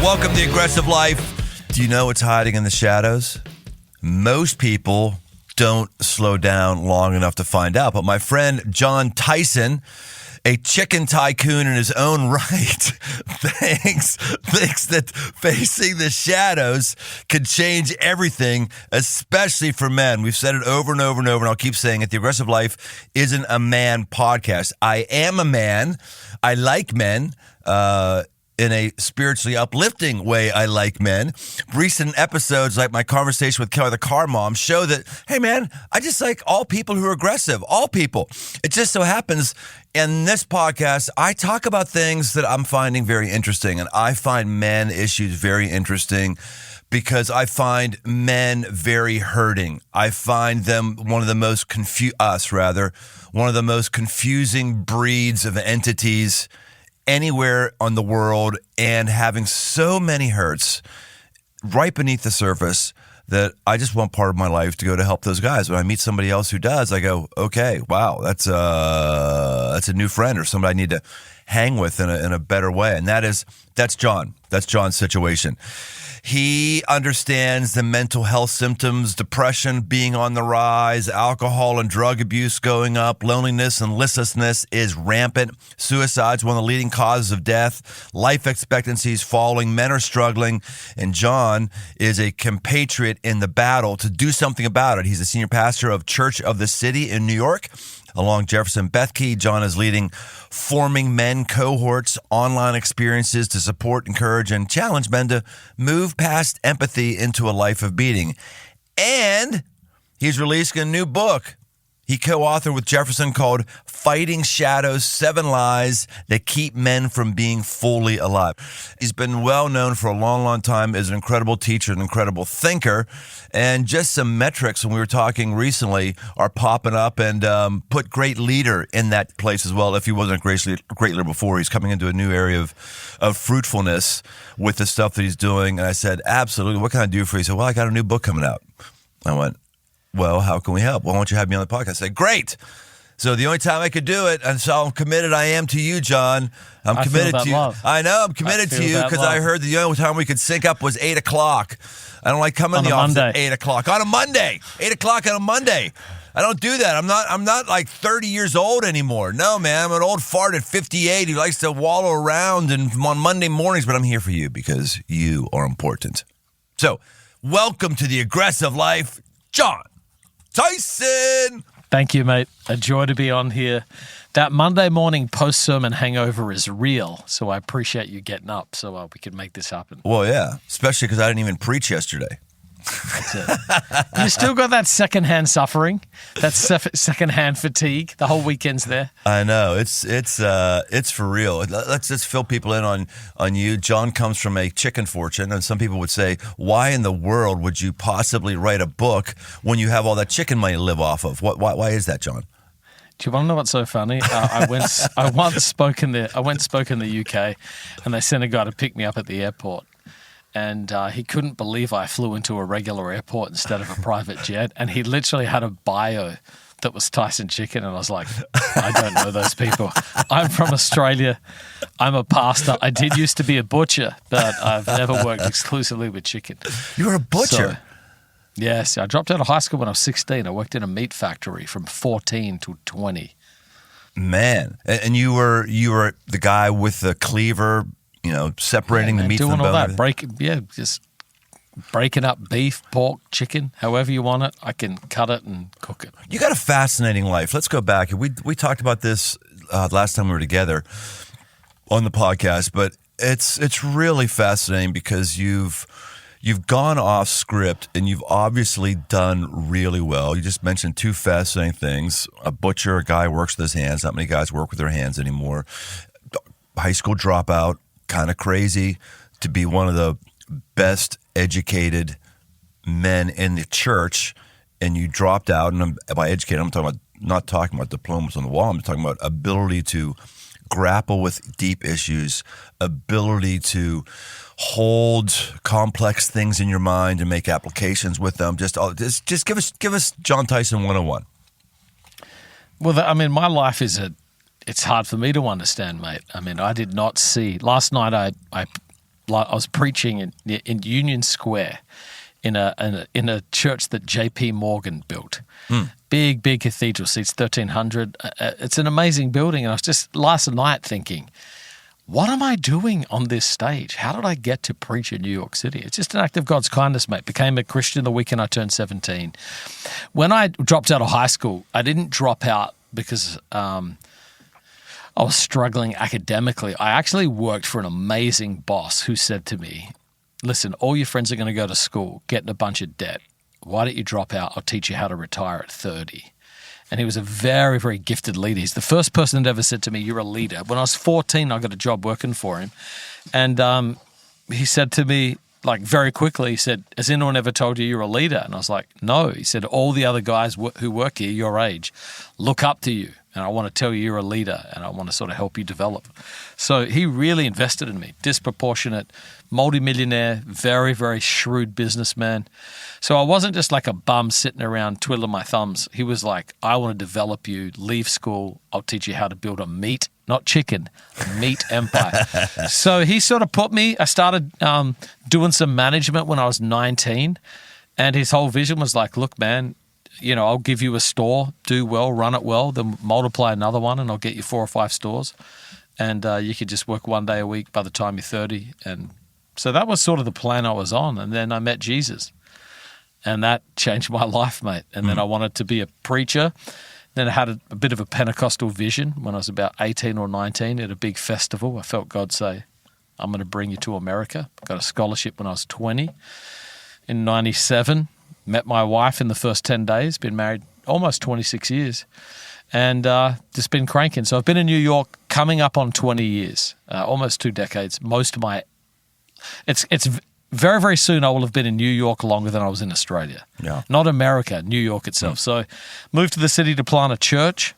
Welcome to The Aggressive Life. Do you know what's hiding in the shadows? Most people don't slow down long enough to find out. But my friend Jon Tyson, a chicken tycoon in his own right, thinks that facing the shadows could change everything, especially for men. We've said it over and over and over, and I'll keep saying it. The Aggressive Life isn't a man podcast. I am a man. I like men. In a spiritually uplifting way, I like men. Recent episodes, like my conversation with Kelly the car mom, show that, hey man, I just like all people who are aggressive, all people. It just so happens in this podcast, I talk about things that I'm finding very interesting, and I find men issues very interesting because I find men very hurting. I find them one of the most one of the most confusing breeds of entities anywhere on the world, and having so many hurts right beneath the surface that I just want part of my life to go to help those guys. When I meet somebody else who does, I go, okay, wow, that's a new friend or somebody I need to hang with in a better way. And that's Jon. That's Jon's situation. He understands the mental health symptoms, depression being on the rise, alcohol and drug abuse going up, loneliness and listlessness is rampant, suicide's one of the leading causes of death, life expectancy is falling, men are struggling, and Jon is a compatriot in the battle to do something about it. He's a senior pastor of Church of the City in New York. Along Jefferson Bethke, Jon is leading Forming Men cohorts, online experiences to support, encourage, and challenge men to move past empathy into a life of beating. And he's releasing a new book he co-authored with Jefferson called Fighting Shadows, 7 Lies That Keep Men from Being Fully Alive. He's been well known for a long, long time as an incredible teacher, an incredible thinker, and just some metrics when we were talking recently are popping up, and put great leader in that place as well. If he wasn't a great leader before, he's coming into a new area of fruitfulness with the stuff that he's doing. And I said, absolutely, what can I do for you? He said, well, I got a new book coming out. I went, well, how can we help? Well, why don't you have me on the podcast? I said, great. So the only time I could do it, and so I'm committed I am to you, Jon. I'm committed to you. Love. I know, I'm committed to you because I heard the only time we could sync up was 8 o'clock. I don't like coming in the office at 8 o'clock. On a Monday. 8 o'clock on a Monday. I don't do that. I'm not like 30 years old anymore. No, man. I'm an old fart at 58 who likes to wallow around and on Monday mornings, but I'm here for you because you are important. So, welcome to The Aggressive Life, Jon Tyson. Thank you, mate. A joy to be on here. That Monday morning post-sermon hangover is real, so I appreciate you getting up so we could make this happen. Well, yeah, especially because I didn't even preach yesterday. That's it. You still got that secondhand suffering, that secondhand fatigue. The whole weekend's there. I know. It's for real. Let's just fill people in on you. Jon comes from a chicken fortune, and some people would say, why in the world would you possibly write a book when you have all that chicken money to live off of? Why is that, Jon? Do you want to know what's so funny? I once spoke in the UK, and they sent a guy to pick me up at the airport. And he couldn't believe I flew into a regular airport instead of a private jet. And he literally had a bio that was Tyson Chicken. And I was like, I don't know those people. I'm from Australia. I'm a pastor. I did used to be a butcher, but I've never worked exclusively with chicken. You were a butcher? So, yes. I dropped out of high school when I was 16. I worked in a meat factory from 14 to 20. Man. And you were the guy with the cleaver, separating the meat from the bone. Doing all that, just breaking up beef, pork, chicken, however you want it. I can cut it and cook it. You got a fascinating life. Let's go back. We talked about this last time we were together on the podcast, but it's really fascinating because you've gone off script and you've obviously done really well. You just mentioned 2 fascinating things: a butcher, a guy who works with his hands. Not many guys work with their hands anymore. High school dropout. Kind of crazy to be one of the best educated men in the church, and you dropped out. And by educated, not talking about diplomas on the wall. I'm talking about ability to grapple with deep issues, ability to hold complex things in your mind and make applications with them. Just give us Jon Tyson 101. Well, my life is it's hard for me to understand, mate. I did not see. Last night I I was preaching in Union Square in a church that J.P. Morgan built. Big cathedral, seats 1,300. It's an amazing building. And I was just last night thinking, what am I doing on this stage? How did I get to preach in New York City? It's just an act of God's kindness, mate. Became a Christian the weekend I turned 17. When I dropped out of high school, I didn't drop out because I was struggling academically. I actually worked for an amazing boss who said to me, listen, all your friends are going to go to school, get in a bunch of debt. Why don't you drop out? I'll teach you how to retire at 30. And he was a very, very gifted leader. He's the first person that ever said to me, you're a leader. When I was 14, I got a job working for him. And he said to me, like very quickly, he said, has anyone ever told you you're a leader? And I was like, no. He said, all the other guys who work here, your age, look up to you. And I want to tell you you're a leader and I want to sort of help you develop. So he really invested in me, disproportionate, multimillionaire, very, very shrewd businessman. So I wasn't just like a bum sitting around twiddling my thumbs. He was like, I want to develop you, leave school, I'll teach you how to build a meat, not chicken, meat empire. So he sort of put me, I started doing some management when I was 19. And his whole vision was like, look, man, I'll give you a store, do well, run it well, then multiply another one and I'll get you 4 or 5 stores. And you could just work 1 day a week by the time you're 30. And so that was sort of the plan I was on. And then I met Jesus. And that changed my life, mate. And then I wanted to be a preacher. Then I had a bit of a Pentecostal vision when I was about 18 or 19 at a big festival. I felt God say, I'm going to bring you to America. I got a scholarship when I was 20. In 97, met my wife in the first 10 days, been married almost 26 years, and just been cranking. So I've been in New York coming up on 20 years, almost 2 decades. It's very, very soon I will have been in New York longer than I was in Australia. Yeah. Not America, New York itself. So moved to the city to plant a church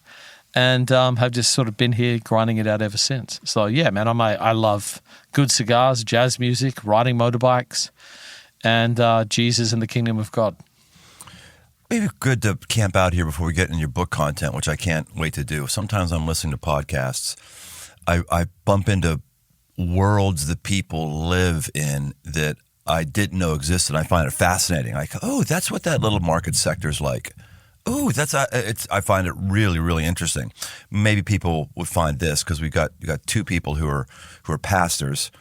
and have just sort of been here grinding it out ever since. So yeah, man, I love good cigars, jazz music, riding motorbikes, and Jesus and the kingdom of God. Maybe good to camp out here before we get into your book content, which I can't wait to do. Sometimes I'm listening to podcasts. I bump into worlds that people live in that I didn't know existed. I find it fascinating. Like, oh, that's what that little market sector is like. Oh, I find it really, really interesting. Maybe people would find this because you got 2 people who are pastors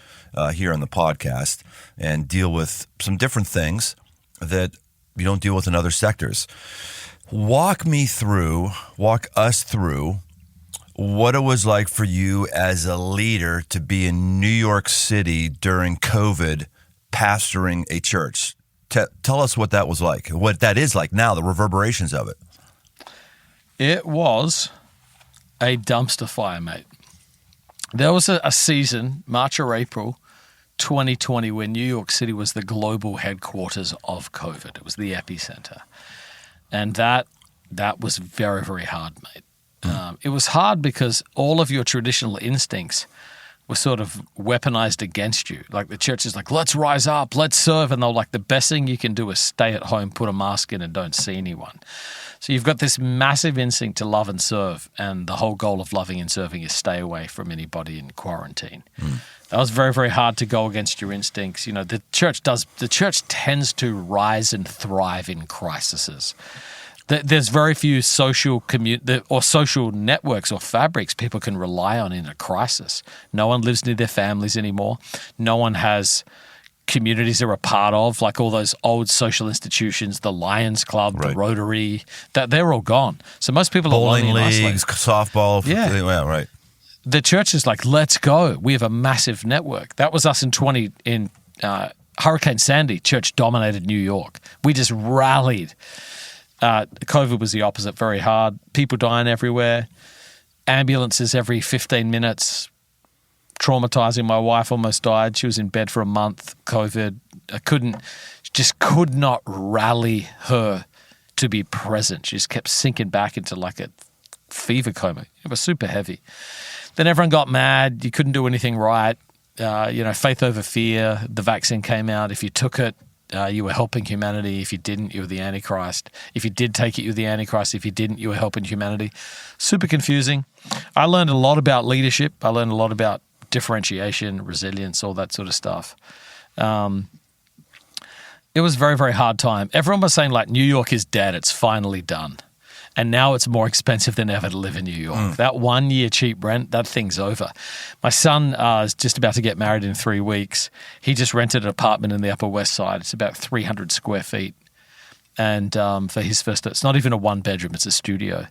here on the podcast and deal with some different things that you don't deal with in other sectors. Walk us through what it was like for you as a leader to be in New York City during COVID, pastoring a church. Tell us what that was like, what that is like now, the reverberations of it. It was a dumpster fire, mate. There was a season, March or April 2020, when New York City was the global headquarters of COVID. It was the epicenter. And that was very, very hard, mate. It was hard because all of your traditional instincts were sort of weaponized against you. Like the church is like, let's rise up, let's serve. And they're like, the best thing you can do is stay at home, put a mask in and don't see anyone. So you've got this massive instinct to love and serve. And the whole goal of loving and serving is stay away from anybody in quarantine. That was very, very hard to go against your instincts. The church tends to rise and thrive in crises. There's very few social social networks or fabrics people can rely on in a crisis. No one lives near their families anymore. No one has communities they're a part of, like all those old social institutions, the Lions Club, the Rotary, they're all gone. So most people are bowling lonely and leagues, softball. Yeah, right. The church is like, let's go. We have a massive network. That was us in Hurricane Sandy. Church dominated New York. We just rallied. COVID was the opposite, very hard. People dying everywhere. Ambulances every 15 minutes. Traumatizing. My wife almost died. She was in bed for a month, COVID. I could not rally her to be present. She just kept sinking back into like a fever coma. It was super heavy. Then everyone got mad. You couldn't do anything right. Faith over fear. The vaccine came out. If you took it, you were helping humanity. If you didn't, you were the Antichrist. If you did take it, you were the Antichrist. If you didn't, you were helping humanity. Super confusing. I learned a lot about leadership. I learned a lot about differentiation, resilience, all that sort of stuff. It was a very, very hard time. Everyone was saying, like, New York is dead. It's finally done. And now it's more expensive than ever to live in New York. That 1 year cheap rent, that thing's over. My son is just about to get married in 3 weeks. He just rented an apartment in the Upper West Side. It's about 300 square feet. And for his first, it's not even a one bedroom, it's a studio.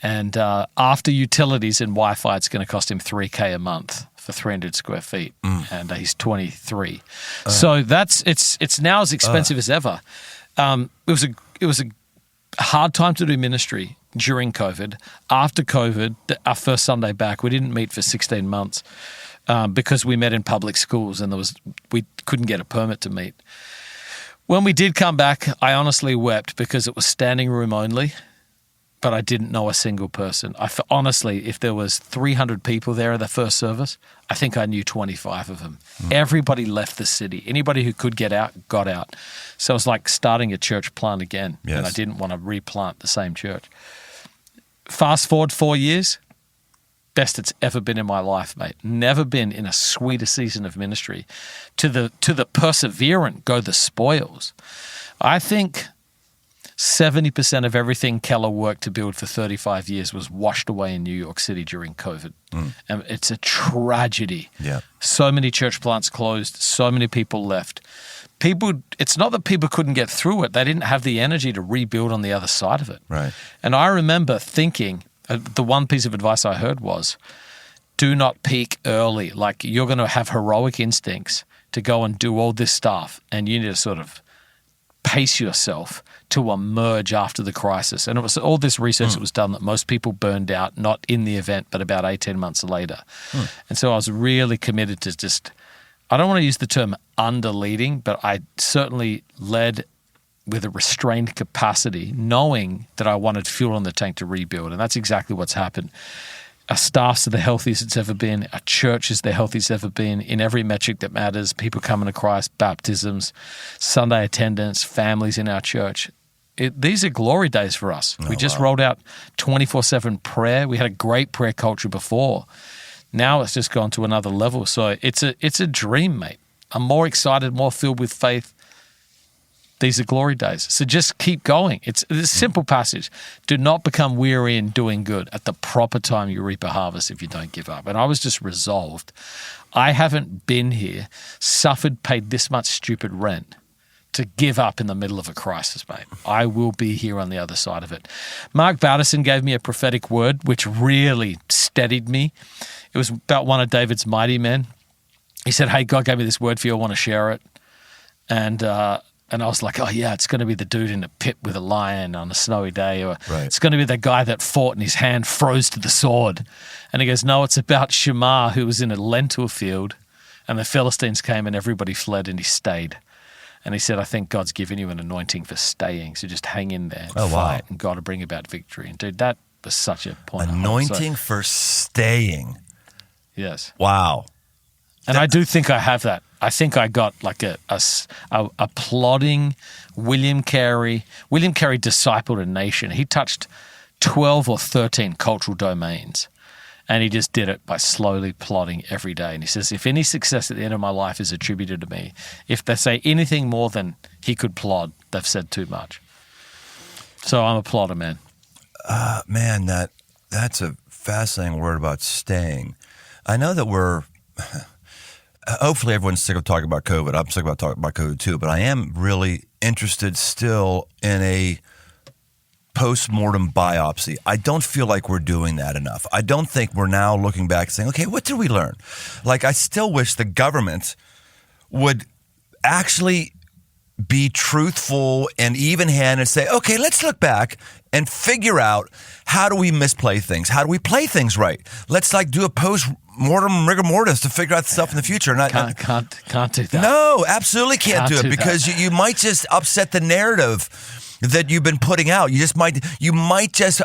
And after utilities and Wi-Fi, it's going to cost him $3,000 a month for 300 square feet. And he's 23. So it's now as expensive as ever. It was a hard time to do ministry during COVID. After COVID, our first Sunday back, we didn't meet for 16 months because we met in public schools and we couldn't get a permit to meet. When we did come back, I honestly wept because it was standing room only, but I didn't know a single person. Honestly, if there was 300 people there at the first service, I think I knew 25 of them. Everybody left the city. Anybody who could get out, got out. So it was like starting a church plant again, and I didn't want to replant the same church. Fast forward 4 years, best it's ever been in my life, mate. Never been in a sweeter season of ministry. To the perseverant go the spoils. I think 70% of everything Keller worked to build for 35 years was washed away in New York City during COVID. And it's a tragedy. Yeah. So many church plants closed, so many people left. It's not that people couldn't get through it. They didn't have the energy to rebuild on the other side of it. Right. And I remember thinking, the one piece of advice I heard was, do not peak early. Like, you're going to have heroic instincts to go and do all this stuff, and you need to sort of pace yourself to emerge after the crisis. And it was all this research that was done that most people burned out, not in the event, but about 18 months later. And so I was really committed to just, I don't want to use the term under-leading, but I certainly led with a restrained capacity, knowing that I wanted fuel in the tank to rebuild. And that's exactly what's happened. Our staffs are the healthiest it's ever been. Our church is the healthiest it's ever been in every metric that matters. People coming to Christ, baptisms, Sunday attendance, families in our church. These are glory days for us. We just rolled out 24/7 prayer. We had a great prayer culture before. Now it's just gone to another level. So it's a dream, mate. I'm more excited, more filled with faith. These are glory days. So just keep going. It's a simple passage. Do not become weary in doing good. At the proper time, you reap a harvest if you don't give up. And I was just resolved. I haven't been here, suffered, paid this much stupid rent to give up in the middle of a crisis, mate. I will be here on the other side of it. Mark Batterson gave me a prophetic word, which really steadied me. It was about one of David's mighty men. He said, hey, God gave me this word for you. I want to share it. And I was like, oh, yeah, it's going to be the dude in a pit with a lion on a snowy day. Or it's going to be the guy that fought and his hand froze to the sword. And he goes, no, it's about Shammah, who was in a lentil field, and the Philistines came and everybody fled and he stayed. And he said, I think God's given you an anointing for staying. So just hang in there and fight, and God will bring about victory. And dude, that was such a point. Anointing for staying. Yes. Wow. And I do think I have that. I think I got like a plodding William Carey. William Carey discipled a nation. He touched 12 or 13 cultural domains, and he just did it by slowly plodding every day. And he says, if any success at the end of my life is attributed to me, if they say anything more than he could plod, they've said too much. So I'm a plodder, man. Man, that's a fascinating word about staying. I know that we're... Hopefully everyone's sick of talking about COVID. I'm sick about talking about COVID too, but I am really interested still in a post-mortem biopsy. I don't feel like we're doing that enough. I don't think we're now looking back and saying, okay, what did we learn? Like, I still wish the government would actually be truthful and even-handed and say, okay, let's look back and figure out, how do we misplay things? How do we play things right? Let's like do a post-mortem rigor mortis to figure out stuff in the future. And Can't do that. No, absolutely can't do it, because you might just upset the narrative that you've been putting out. You might just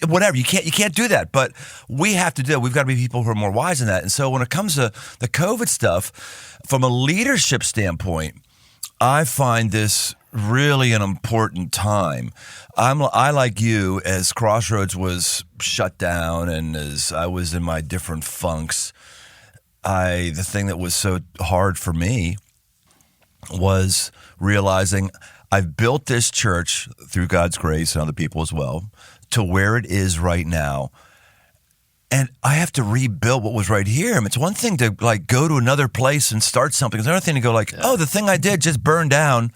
whatever. You can't do that. But we have to do it. We've got to be people who are more wise than that. And so when it comes to the COVID stuff, from a leadership standpoint, I find this really an important time. I, like you, as Crossroads was shut down and as I was in my different funks, the thing that was so hard for me was realizing I've built this church through God's grace and other people as well to where it is right now. And I have to rebuild what was right here. I mean, it's one thing to like go to another place and start something. It's another thing to go like, oh, the thing I did just burned down.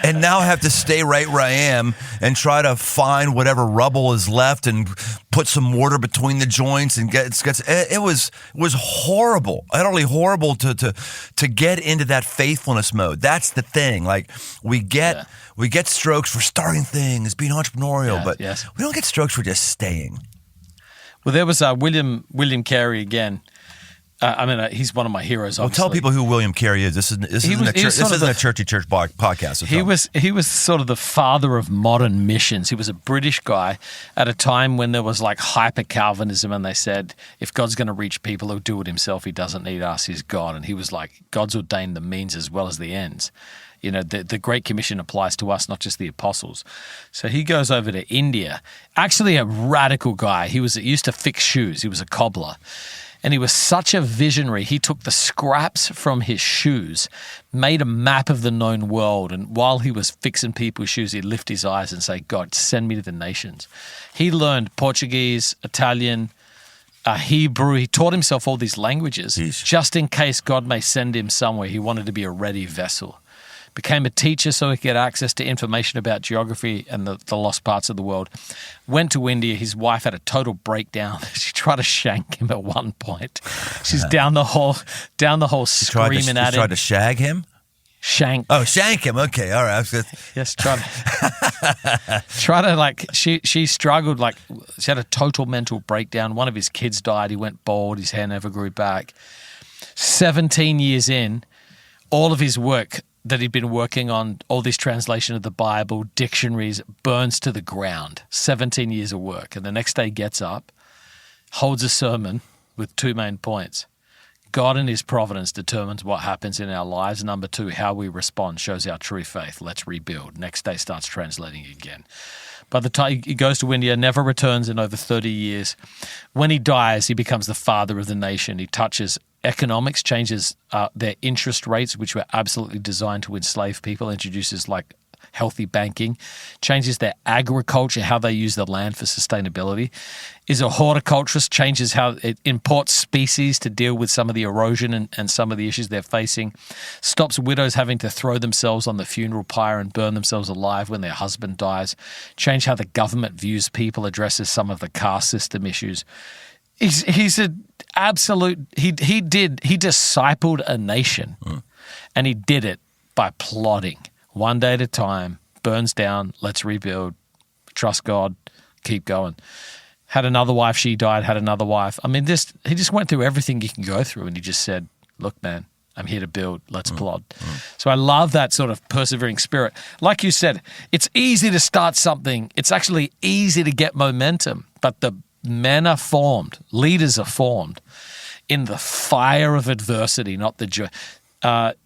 And now I have to stay right where I am and try to find whatever rubble is left and put some mortar between the joints and it was horrible, utterly horrible to get into that faithfulness mode. That's the thing. Like we get strokes for starting things, being entrepreneurial, but we don't get strokes for just staying. Well, there was William Carey again. He's one of my heroes. Obviously. Well, tell people who William Carey is. This isn't a churchy church podcast. So he was sort of the father of modern missions. He was a British guy at a time when there was like hyper Calvinism, and they said if God's going to reach people, he'll do it himself. He doesn't need us. He's God, and he was like, God's ordained the means as well as the ends. You know, the Great Commission applies to us, not just the apostles. So he goes over to India. Actually, a radical guy. He used to fix shoes. He was a cobbler. And he was such a visionary. He took the scraps from his shoes, made a map of the known world, and while he was fixing people's shoes, he'd lift his eyes and say, God, send me to the nations. He learned Portuguese, Italian, Hebrew. He taught himself all these languages just in case God may send him somewhere. He wanted to be a ready vessel. Became a teacher so he could get access to information about geography and the lost parts of the world. Went to India. His wife had a total breakdown. She tried to shank him at one point. She's down the hall screaming at him. She tried to shag him? Shank. Oh, shank him. Okay, all right. Yes, try to she struggled, like she had a total mental breakdown. One of his kids died. He went bald. His hair never grew back. 17 years in, all of his work that he'd been working on, all this translation of the Bible, dictionaries, burns to the ground. 17 years of work. And the next day gets up, holds a sermon with two main points. God in his providence determines what happens in our lives. Number two, how we respond shows our true faith. Let's rebuild. Next day starts translating again. By the time he goes to India, never returns in over 30 years. When he dies, he becomes the father of the nation. He touches economics, changes their interest rates, which were absolutely designed to enslave people, introduces like healthy banking, changes their agriculture, how they use the land for sustainability, is a horticulturist, changes how it imports species to deal with some of the erosion and some of the issues they're facing, stops widows having to throw themselves on the funeral pyre and burn themselves alive when their husband dies, change how the government views people, addresses some of the caste system issues. He's an absolute, he discipled a nation, and he did it by plodding. One day at a time, burns down, let's rebuild, trust God, keep going. Had another wife, she died, had another wife. I mean, he just went through everything you can go through, and he just said, look, man, I'm here to build, let's plod. So I love that sort of persevering spirit. Like you said, it's easy to start something. It's actually easy to get momentum, but the men are formed, leaders are formed in the fire of adversity, not the joy.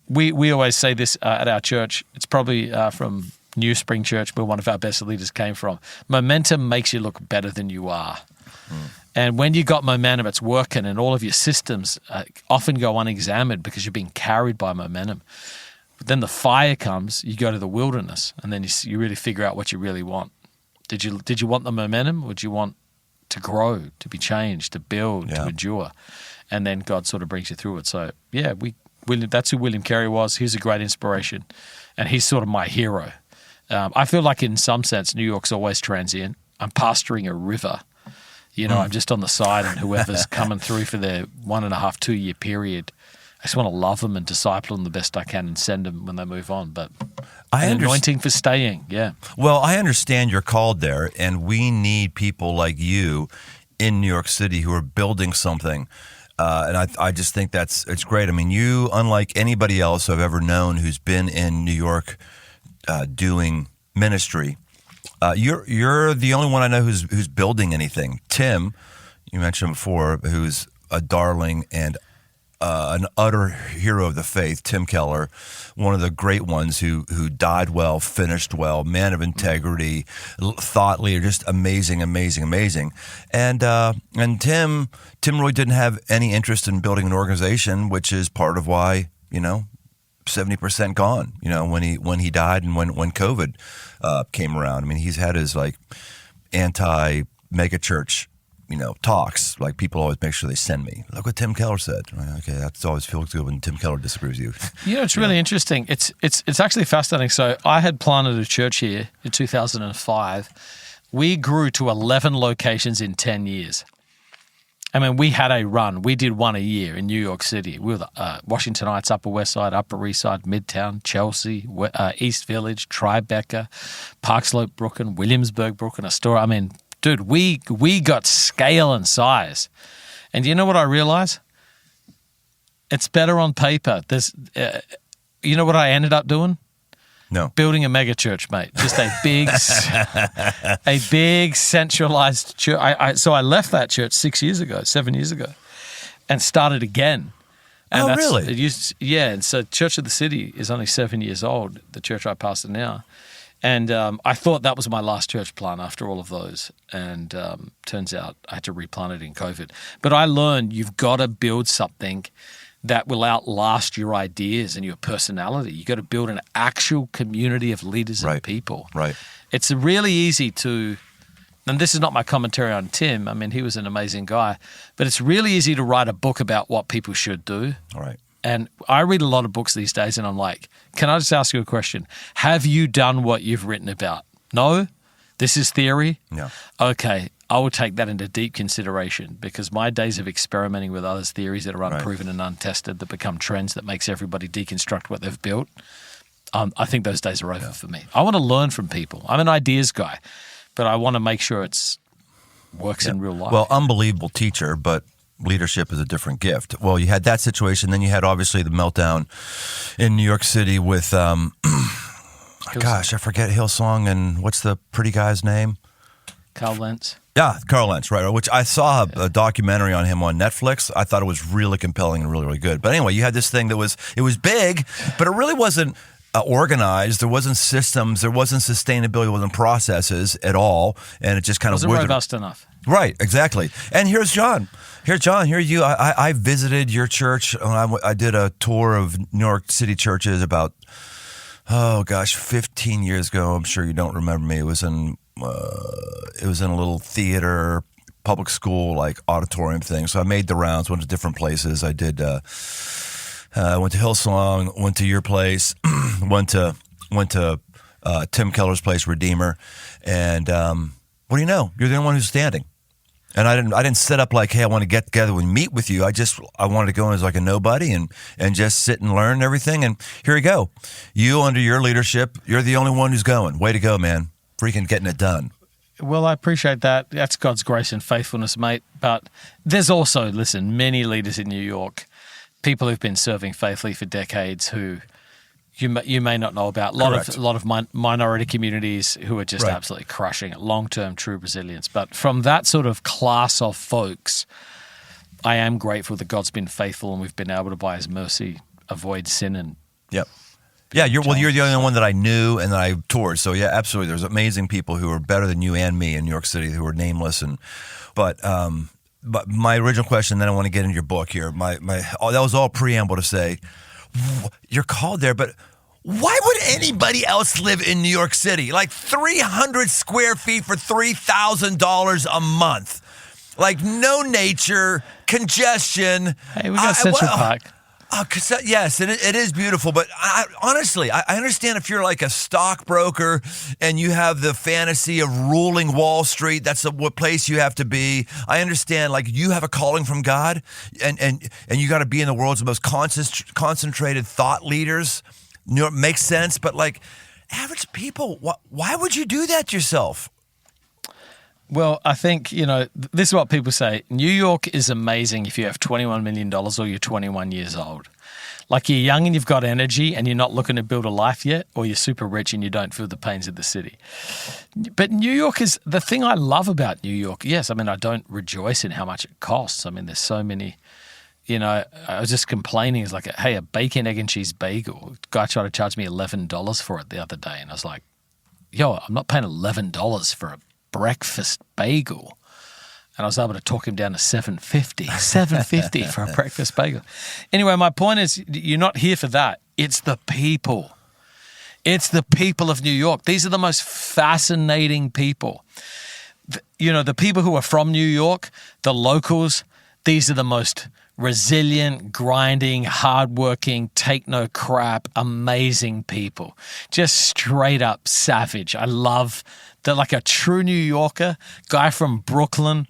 We always say this at our church. It's probably from New Spring Church, where one of our best leaders came from. Momentum makes you look better than you are. And when you got momentum, it's working, and all of your systems often go unexamined because you're being carried by momentum. But then the fire comes, you go to the wilderness, and then you really figure out what you really want. Did you want the momentum, or did you want to grow, to be changed, to build, to endure? And then God sort of brings you through it. So, yeah, that's who William Carey was. He's a great inspiration, and he's sort of my hero. I feel like in some sense New York's always transient. I'm pastoring a river. You know, I'm just on the side, and whoever's coming through for their 1.5, 2 year period, I just want to love them and disciple them the best I can and send them when they move on. But anointing for staying, yeah. Well, I understand you're called there, and we need people like you in New York City who are building something. And I just think it's great. I mean, you, unlike anybody else I've ever known who's been in New York doing ministry, you're the only one I know who's building anything. Tim, you mentioned before, who's a darling, and an utter hero of the faith, Tim Keller, one of the great ones who died well, finished well, man of integrity, thought leader, just amazing. And Tim really didn't have any interest in building an organization, which is part of why 70% gone. When he died and when COVID came around. I mean, he's had his like anti megachurch talks. Like people always make sure they send me. Look what Tim Keller said. Okay, that always feels good when Tim Keller disagrees with you. It's really interesting. It's actually fascinating. So I had planted a church here in 2005. We grew to 11 locations in 10 years. I mean, we had a run. We did one a year in New York City. We were Washington Heights, Upper West Side, Upper East Side, Midtown, Chelsea, East Village, Tribeca, Park Slope, Brooklyn, Williamsburg, Brooklyn, Astoria. I mean, dude, we got scale and size. And you know what I realize? It's better on paper. You know what I ended up doing? No. Building a mega church, mate. Just a big centralized church. So I left that church 7 years ago, and started again. And really? And so Church of the City is only 7 years old, the church I pastor now. And I thought that was my last church plant after all of those. And turns out I had to replant it in COVID. But I learned you've got to build something that will outlast your ideas and your personality. You got to build an actual community of leaders and people. Right. It's really easy to, and this is not my commentary on Tim. I mean, he was an amazing guy, but it's really easy to write a book about what people should do. All right. And I read a lot of books these days, and I'm like, can I just ask you a question? Have you done what you've written about? No? This is theory? No. Okay. I will take that into deep consideration, because my days of experimenting with others' theories that are unproven and untested, that become trends that makes everybody deconstruct what they've built, I think those days are over for me. I want to learn from people. I'm an ideas guy, but I want to make sure it works in real life. Well, unbelievable teacher, but leadership is a different gift. Well, you had that situation. Then you had obviously the meltdown in New York City with, I forget Hillsong, and what's the pretty guy's name? Carl Lentz. Yeah, Carl Lentz, right? Which I saw a documentary on him on Netflix. I thought it was really compelling and really, really good. But anyway, you had this thing that was big, but it really wasn't organized. There wasn't systems. There wasn't sustainability. There wasn't processes at all. And it just kind of wasn't robust enough. Right, exactly. And here's John. Here you. I visited your church. I did a tour of New York City churches about, 15 years ago. I'm sure you don't remember me. It was in a little theater, public school, like auditorium thing. So I made the rounds, went to different places. I did. Went to Hillsong, went to your place, went to Tim Keller's place, Redeemer, and what do you know? You're the only one who's standing. And I didn't set up like, hey, I want to get together and meet with you. I wanted to go in as like a nobody and just sit and learn everything. And here we go. You, under your leadership, you're the only one who's going. Way to go, man. Freaking getting it done. Well, I appreciate that. That's God's grace and faithfulness, mate. But there's also, many leaders in New York, people who've been serving faithfully for decades who you may not know about. A lot of minority communities who are just absolutely crushing it. Long-term true resilience. But from that sort of class of folks, I am grateful that God's been faithful and we've been able to, by His mercy, avoid sin and. Yep. Yeah, you're the only one that I knew and that I toured. So yeah, absolutely. There's amazing people who are better than you and me in New York City who are nameless. But my original question, then I want to get into your book here. That was all preamble to say, you're called there, but why would anybody else live in New York City? Like 300 square feet for $3,000 a month. Like no nature, congestion. Hey, we got Central Park. Yes, it is beautiful, but honestly, I understand if you're like a stockbroker and you have the fantasy of ruling Wall Street, that's what place you have to be. I understand, like, you have a calling from God, and you got to be in the world's most concentrated thought leaders. Makes sense, but like average people, why would you do that yourself? Well, I think, this is what people say. New York is amazing if you have $21 million or you're 21 years old. Like you're young and you've got energy and you're not looking to build a life yet, or you're super rich and you don't feel the pains of the city. But New York is the thing I love about New York. Yes, I mean, I don't rejoice in how much it costs. I mean, there's so many, I was just complaining. It's like, hey, a bacon, egg, and cheese bagel. Guy tried to charge me $11 for it the other day. And I was like, yo, I'm not paying $11 for a breakfast bagel. And I was able to talk him down to $7.50 for a breakfast bagel. Anyway, my point is, you're not here for that. It's the people. It's the people of New York. These are the most fascinating people. The people who are from New York, the locals, these are the most resilient, grinding, hardworking, take no crap, amazing people. Just straight up savage. They're like a true New Yorker, guy from Brooklyn.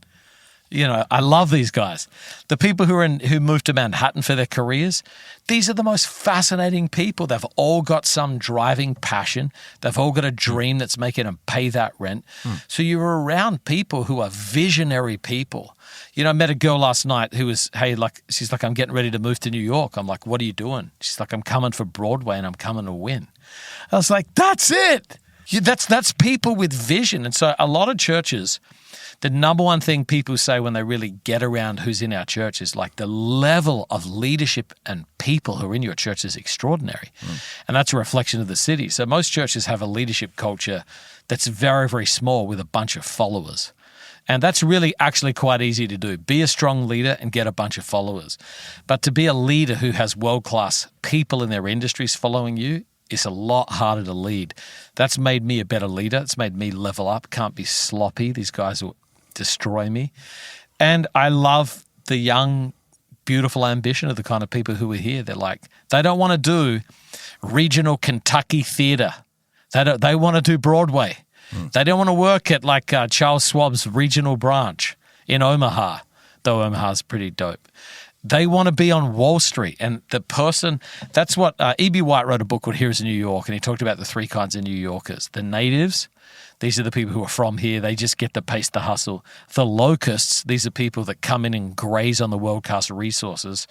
I love these guys. The people who moved to Manhattan for their careers, these are the most fascinating people. They've all got some driving passion. They've all got a dream that's making them pay that rent. So you're around people who are visionary people. I met a girl last night who was, she's like, I'm getting ready to move to New York. I'm like, what are you doing? She's like, I'm coming for Broadway and I'm coming to win. I was like, that's it. That's people with vision. And so a lot of churches, the number one thing people say when they really get around who's in our church is like the level of leadership and people who are in your church is extraordinary. And that's a reflection of the city. So most churches have a leadership culture that's very, very small with a bunch of followers. And that's really actually quite easy to do. Be a strong leader and get a bunch of followers. But to be a leader who has world-class people in their industries following you, it's a lot harder to lead. That's made me a better leader. It's made me level up. Can't be sloppy. These guys will destroy me. And I love the young, beautiful ambition of the kind of people who are here. They don't want to do regional Kentucky theater. They want to do Broadway. They don't want to work at Charles Schwab's regional branch in Omaha, though Omaha's pretty dope. They want to be on Wall Street. And that's what E.B. White wrote a book called Heroes in New York, and he talked about the three kinds of New Yorkers. The natives, these are the people who are from here. They just get the pace, the hustle. The locusts, these are people that come in and graze on the world-class resources,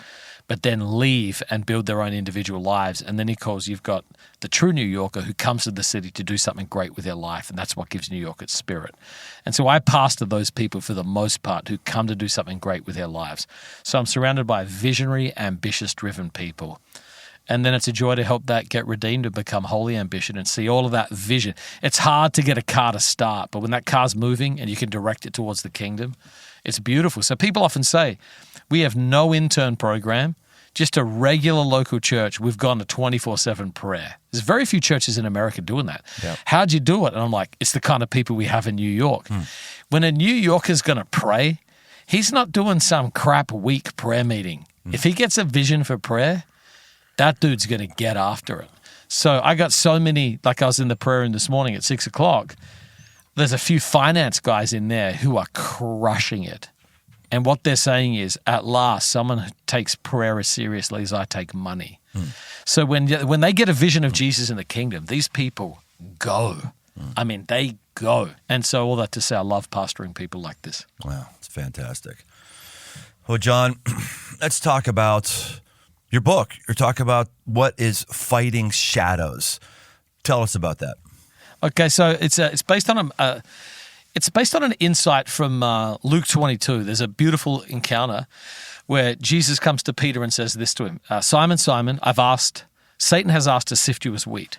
but then leave and build their own individual lives. And then you've got the true New Yorker who comes to the city to do something great with their life, and that's what gives New York its spirit. And so I pastor those people for the most part who come to do something great with their lives. So I'm surrounded by visionary, ambitious, driven people. And then it's a joy to help that get redeemed and become holy ambition and see all of that vision. It's hard to get a car to start, but when that car's moving and you can direct it towards the kingdom, it's beautiful. So people often say, we have no intern program, just a regular local church. We've gone to 24/7 prayer. There's very few churches in America doing that. Yep. How'd you do it? And I'm like, it's the kind of people we have in New York. When a New Yorker's going to pray, he's not doing some crap weak prayer meeting. If he gets a vision for prayer, that dude's going to get after it. So I got so many, I was in the prayer room this morning at 6 o'clock. There's a few finance guys in there who are crushing it. And what they're saying is, at last, someone takes prayer as seriously as I take money. So when they get a vision of Jesus in the kingdom, these people go. I mean, they go. And so all that to say, I love pastoring people like this. Wow, it's fantastic. Well, Jon, let's talk about your book. You're talking about what is fighting shadows. Tell us about that. Okay, so it's based on an insight from Luke 22. There's a beautiful encounter where Jesus comes to Peter and says this to him: Simon, Simon, Satan has asked to sift you as wheat.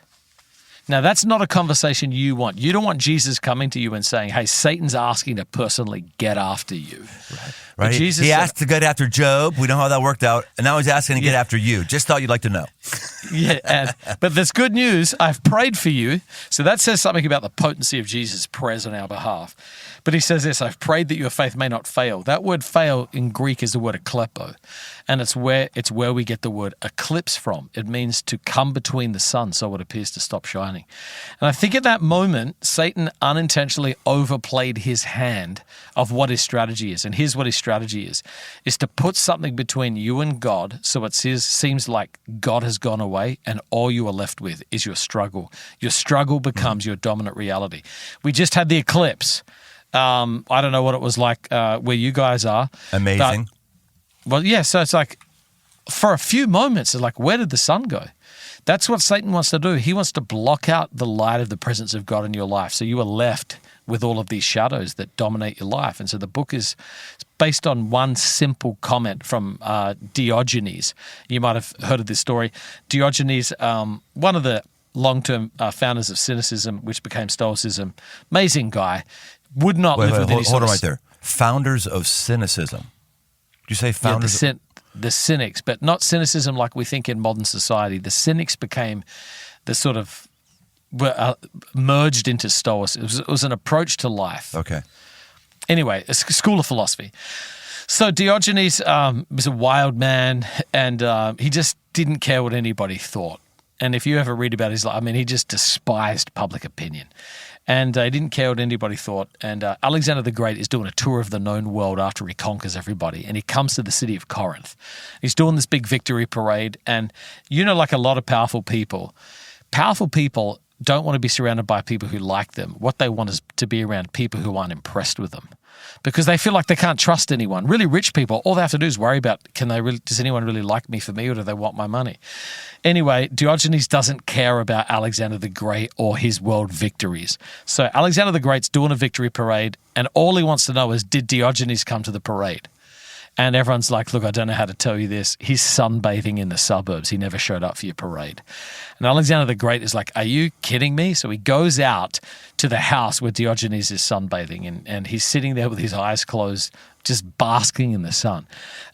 Now, that's not a conversation you want. You don't want Jesus coming to you and saying, hey, Satan's asking to personally get after you. Right. He asked to get after Job. We know how that worked out. And now he's asking to get after you. Just thought you'd like to know. But there's good news. I've prayed for you. So that says something about the potency of Jesus' prayers on our behalf. But he says this: I've prayed that your faith may not fail. That word fail in Greek is the word eklepo. And it's where we get the word eclipse from. It means to come between the sun so it appears to stop shining. And I think at that moment, Satan unintentionally overplayed his hand of what his strategy is. And here's what his strategy is to put something between you and God so it seems like God has gone away and all you are left with is your struggle. Your struggle becomes your dominant reality. We just had the eclipse. I don't know what it was like where you guys are. Amazing. Well, yeah, so it's like for a few moments, it's like, where did the sun go? That's what Satan wants to do. He wants to block out the light of the presence of God in your life. So you are left with all of these shadows that dominate your life. And so the book is based on one simple comment from Diogenes. You might have heard of this story. Diogenes, one of the long-term founders of cynicism, which became Stoicism, amazing guy, would not live with any hold on right there. Founders of cynicism. Did you say founders? Yeah, the cynics, but not cynicism like we think in modern society. The cynics became the sort of merged into Stoicism. It was an approach to life. Okay. Anyway, a school of philosophy. So Diogenes was a wild man, and he just didn't care what anybody thought. And if you ever read about his life, I mean, he just despised public opinion. And he didn't care what anybody thought. And Alexander the Great is doing a tour of the known world after he conquers everybody. And he comes to the city of Corinth. He's doing this big victory parade. And like a lot of powerful people don't want to be surrounded by people who like them. What they want is to be around people who aren't impressed with them, because they feel like they can't trust anyone. Really rich people, all they have to do is worry about, does anyone really like me for me, or do they want my money? Anyway, Diogenes doesn't care about Alexander the Great or his world victories. So Alexander the Great's doing a victory parade, and all he wants to know is, did Diogenes come to the parade? And everyone's like, look, I don't know how to tell you this. He's sunbathing in the suburbs. He never showed up for your parade. And Alexander the Great is like, are you kidding me? So he goes out to the house where Diogenes is sunbathing, and he's sitting there with his eyes closed, just basking in the sun.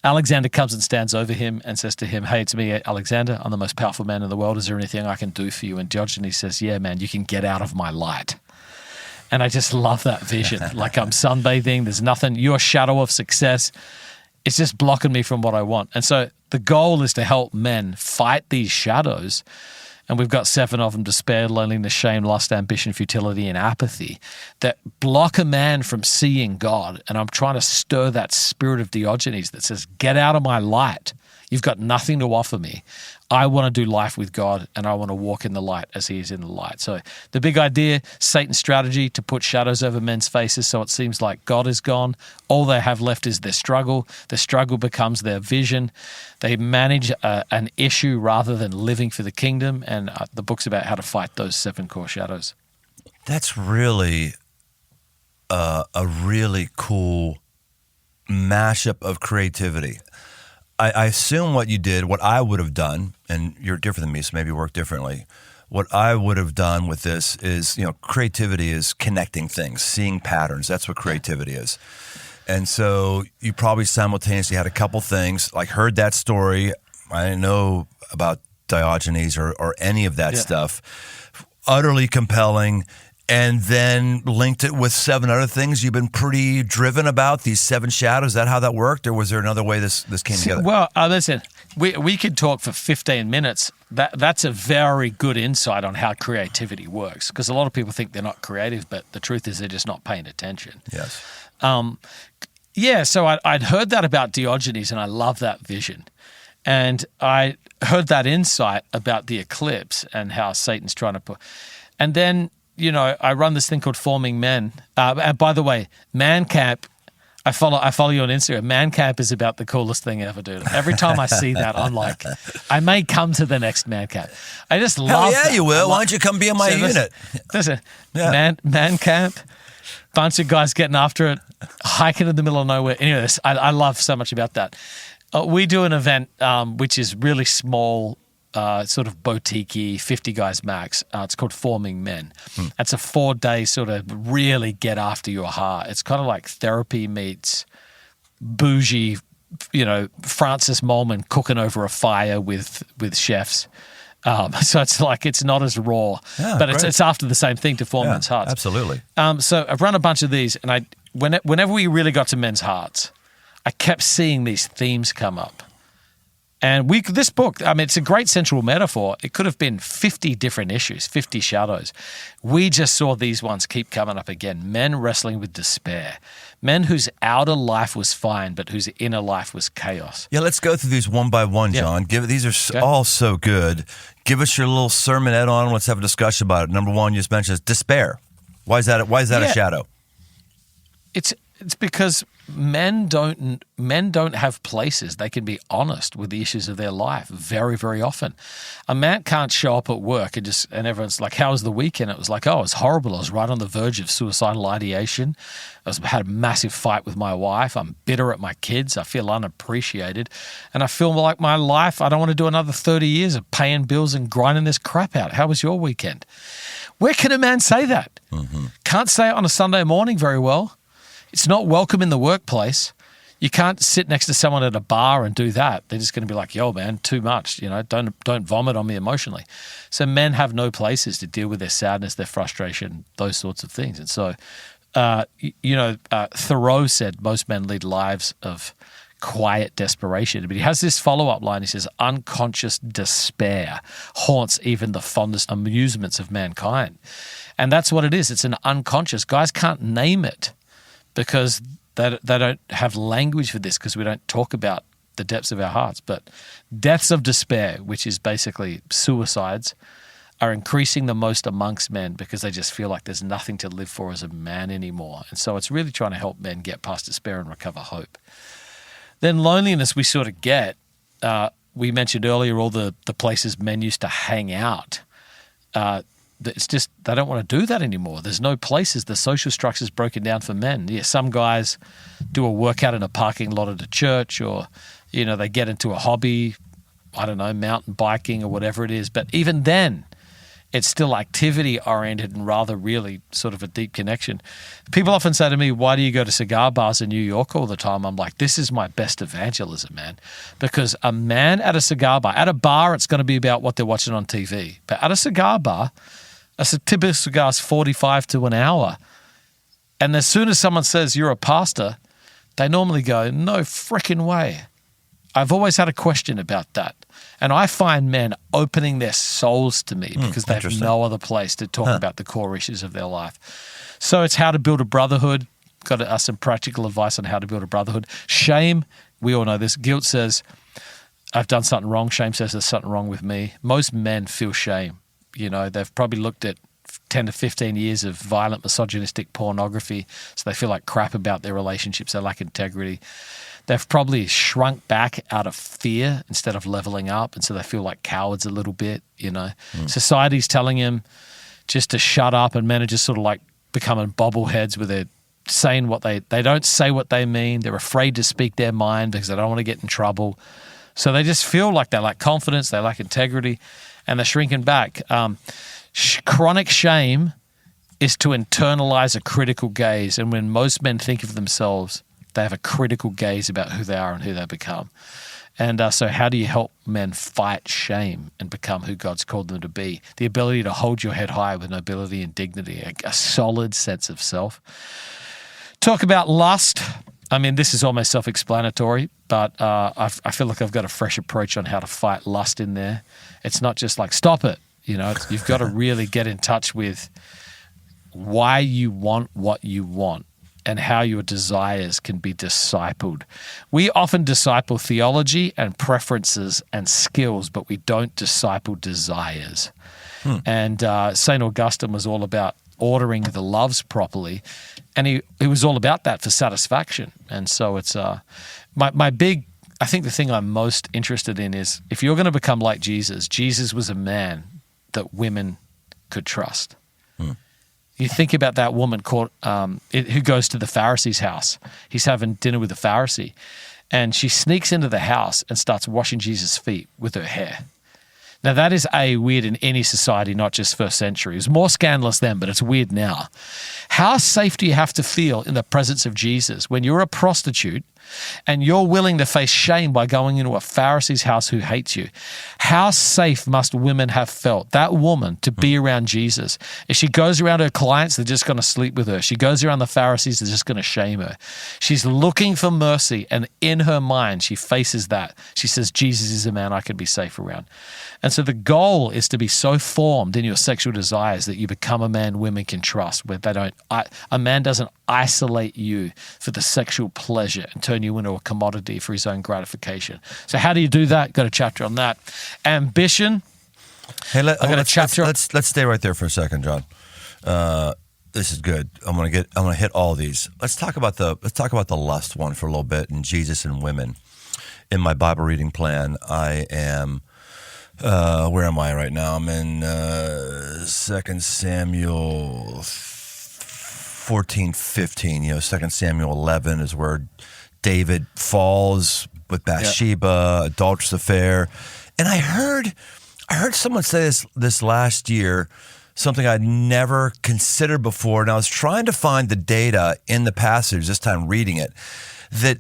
Alexander comes and stands over him and says to him, hey, it's me, Alexander. I'm the most powerful man in the world. Is there anything I can do for you? And Diogenes says, yeah, man, you can get out of my light. And I just love that vision. Like, I'm sunbathing. There's nothing. Your shadow of success, it's just blocking me from what I want. And so the goal is to help men fight these shadows. And we've got 7 of them: despair, loneliness, shame, lust, ambition, futility, and apathy, that block a man from seeing God. And I'm trying to stir that spirit of Diogenes that says, get out of my light. You've got nothing to offer me. I want to do life with God, and I want to walk in the light as he is in the light. So the big idea, Satan's strategy to put shadows over men's faces so it seems like God is gone. All they have left is their struggle. The struggle becomes their vision. They manage an issue rather than living for the kingdom, and the book's about how to fight those 7 core shadows. That's really a really cool mashup of creativity. I assume what you did, what I would have done, and you're different than me, so maybe you work differently. What I would have done with this is, creativity is connecting things, seeing patterns. That's what creativity is. And so you probably simultaneously had a couple things, like heard that story. I didn't know about Diogenes or any of that stuff. Utterly compelling. And then linked it with 7 other things you've been pretty driven about, these 7 shadows. Is that how that worked, or was there another way this came together? Well, listen, we could talk for 15 minutes. That's a very good insight on how creativity works, because a lot of people think they're not creative, but the truth is they're just not paying attention. Yes. So I'd heard that about Diogenes, and I love that vision. And I heard that insight about the eclipse and how Satan's trying to put... And then... I run this thing called Forming Men. And by the way, Man Camp, I follow you on Instagram. Man Camp is about the coolest thing ever, dude. Every time I see that, I'm like, I may come to the next Man Camp. I just love Hell yeah, that. you will. Why don't you come be in my unit? Listen, Man Camp, bunch of guys getting after it, hiking in the middle of nowhere. Anyway, I love so much about that. We do an event which is really small, sort of boutique-y, 50 guys max. It's called Forming Men. It's a 4-day sort of really get after your heart. It's kind of like therapy meets bougie, Francis Molman cooking over a fire with chefs. So it's like, it's not as raw, but it's after the same thing to form men's hearts. Absolutely. So I've run a bunch of these, and whenever we really got to men's hearts, I kept seeing these themes come up. And this book, it's a great central metaphor. It could have been 50 different issues, 50 shadows. We just saw these ones keep coming up again. Men wrestling with despair. Men whose outer life was fine, but whose inner life was chaos. Yeah, let's go through these one by one, John. These are all so good. Give us your little sermonette on them. Let's have a discussion about it. Number 1, you just mentioned is despair. Why is that a shadow? It's because men don't have places. They can be honest with the issues of their life very, very often. A man can't show up at work and everyone's like, "How was the weekend?" It was like, "Oh, it was horrible. I was right on the verge of suicidal ideation. I had a massive fight with my wife. I'm bitter at my kids. I feel unappreciated. And I feel like my life, I don't want to do another 30 years of paying bills and grinding this crap out. How was your weekend?" Where can a man say that? Mm-hmm. Can't say it on a Sunday morning very well. It's not welcome in the workplace. You can't sit next to someone at a bar and do that. They're just going to be like, "Yo, man, too much. Don't vomit on me emotionally." So men have no places to deal with their sadness, their frustration, those sorts of things. And so, Thoreau said most men lead lives of quiet desperation. But he has this follow-up line. He says, "Unconscious despair haunts even the fondest amusements of mankind." And that's what it is. It's an unconscious. Guys can't name it because they don't have language for this, because we don't talk about the depths of our hearts. But deaths of despair, which is basically suicides, are increasing the most amongst men because they just feel like there's nothing to live for as a man anymore. And so it's really trying to help men get past despair and recover hope. Then loneliness we sort of get. We mentioned earlier all the places men used to hang out. It's just they don't want to do that anymore. There's no places. The social structure's broken down for men. Yeah, some guys do a workout in a parking lot at a church, or they get into a hobby, I don't know, mountain biking or whatever it is. But even then, it's still activity oriented and rather really sort of a deep connection. People often say to me, "Why do you go to cigar bars in New York all the time?" I'm like, this is my best evangelism, man. Because a man at a cigar bar, at a bar, it's going to be about what they're watching on TV. But at a cigar bar, a typical cigar is 45 to an hour. And as soon as someone says, "You're a pastor," they normally go, "No frickin' way." I've always had a question about that. And I find men opening their souls to me because they have no other place to talk about the core issues of their life. So it's how to build a brotherhood. Got some practical advice on how to build a brotherhood. Shame, we all know this. Guilt says, "I've done something wrong." Shame says, "There's something wrong with me." Most men feel shame. They've probably looked at 10 to 15 years of violent misogynistic pornography, so they feel like crap about their relationships. They lack integrity. They've probably shrunk back out of fear instead of leveling up, and so they feel like cowards a little bit, Society's telling them just to shut up, and men are just sort of like becoming bobbleheads where they're saying what they don't say what they mean. They're afraid to speak their mind because they don't want to get in trouble. So they just feel like they lack confidence, they lack integrity, and they're shrinking back. Chronic shame is to internalize a critical gaze, and when most men think of themselves, they have a critical gaze about who they are and who they become. And so how do you help men fight shame and become who God's called them to be? The ability to hold your head high with nobility and dignity, a solid sense of self. Talk about lust. I mean, this is almost self-explanatory, but I feel like I've got a fresh approach on how to fight lust in there. It's not just like, stop it. You've got to really get in touch with why you want what you want, and how your desires can be discipled. We often disciple theology and preferences and skills, but we don't disciple desires. And St. Augustine was all about ordering the loves properly, and he was all about that for satisfaction. And so it's my big, I think the thing I'm most interested in is if you're going to become like Jesus, Jesus was a man that women could trust. You think about that woman who goes to the Pharisee's house. He's having dinner with the Pharisee, and she sneaks into the house and starts washing Jesus' feet with her hair. Now, that is weird in any society, not just first century. It was more scandalous then, but it's weird now. How safe do you have to feel in the presence of Jesus when you're a prostitute and you're willing to face shame by going into a Pharisee's house who hates you? How safe must women have felt, that woman, to be around Jesus? If she goes around her clients, they're just going to sleep with her. She goes around the Pharisees, they're just going to shame her. She's looking for mercy, and in her mind, she faces that. She says, Jesus is a man I can be safe around. And so the goal is to be so formed in your sexual desires that you become a man women can trust, where a man doesn't isolate you for the sexual pleasure and turn you into a commodity for his own gratification. So how do you do that? Got a chapter on that. Ambition. Hey, let's stay right there for a second, John. This is good. I'm gonna hit all these. Let's talk about the lust one for a little bit, and Jesus and women. In my Bible reading plan, I am. Where am I right now? I'm in 2 Samuel 14, 15. 2 Samuel 11 is where David falls with Bathsheba, adulterous affair, and I heard someone say this last year. Something I'd never considered before, and I was trying to find the data in the passage this time reading it, that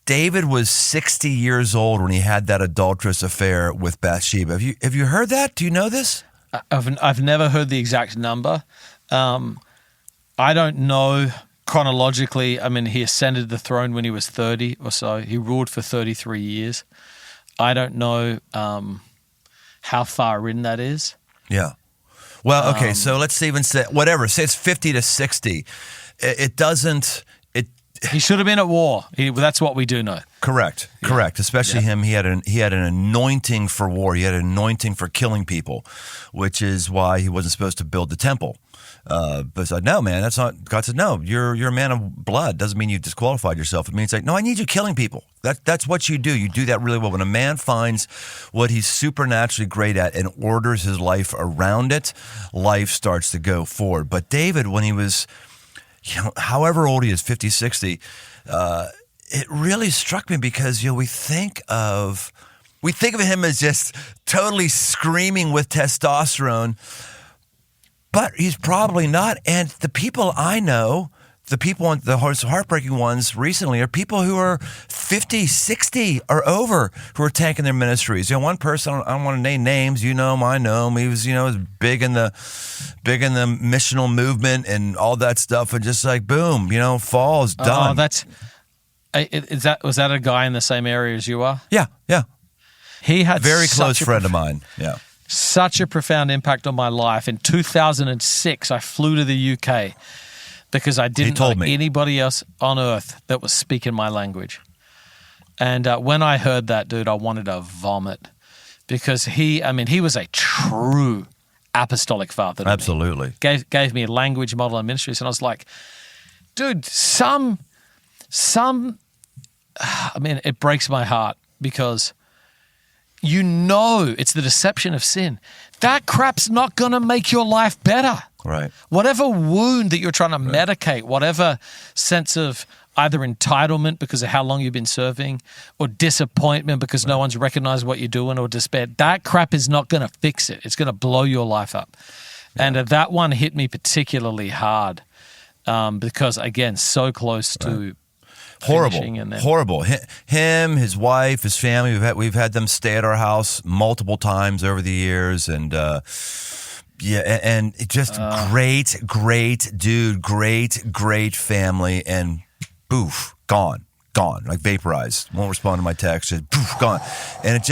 David was 60 years old when he had that adulterous affair with Bathsheba. Have you heard that? Do you know this? I've never heard the exact number. I don't know chronologically. I mean, he ascended the throne when he was 30 or so. He ruled for 33 years. I don't know how far in that is. Yeah. Well, okay, so let's even say, whatever, say it's 50 to 60. It doesn't... He should have been at war. That's what we do know. Correct. Especially him, he had an anointing for war. He had an anointing for killing people, which is why he wasn't supposed to build the temple. But I said, no, man, that's not. God said, no, you're a man of blood. Doesn't mean you disqualified yourself. It means like, no, I need you killing people. That's what you do. You do that really well. When a man finds what he's supernaturally great at and orders his life around it, life starts to go forward. But David, when he was, however old he is, 50, 60, it really struck me because we think of him as just totally screaming with testosterone. But he's probably not. And the people I know, the heartbreaking ones recently, are people who are 50, 60 or over who are tanking their ministries. One person, I don't want to name names, I know him. He was, was big in the missional movement and all that stuff, and just like boom, falls, done. Was that a guy in the same area as you are? Yeah. He had very close friend of mine. Yeah. Such a profound impact on my life. In 2006, I flew to the UK because I didn't know anybody else on earth that was speaking my language. And when I heard that, dude, I wanted to vomit because he was a true apostolic father to Absolutely. me. Gave me a language model and ministries. And I was like, dude, it breaks my heart because it's the deception of sin. That crap's not going to make your life better. Right. Whatever wound that you're trying to medicate, whatever sense of either entitlement because of how long you've been serving or disappointment because no one's recognized what you're doing or despair, that crap is not going to fix it. It's going to blow your life up. Yeah. And that one hit me particularly hard because, again, so close to Horrible. Him, his wife, his family. We've had them stay at our house multiple times over the years, and and just great dude, great family, and poof, gone, like vaporized. Won't respond to my text. Just poof, gone, and it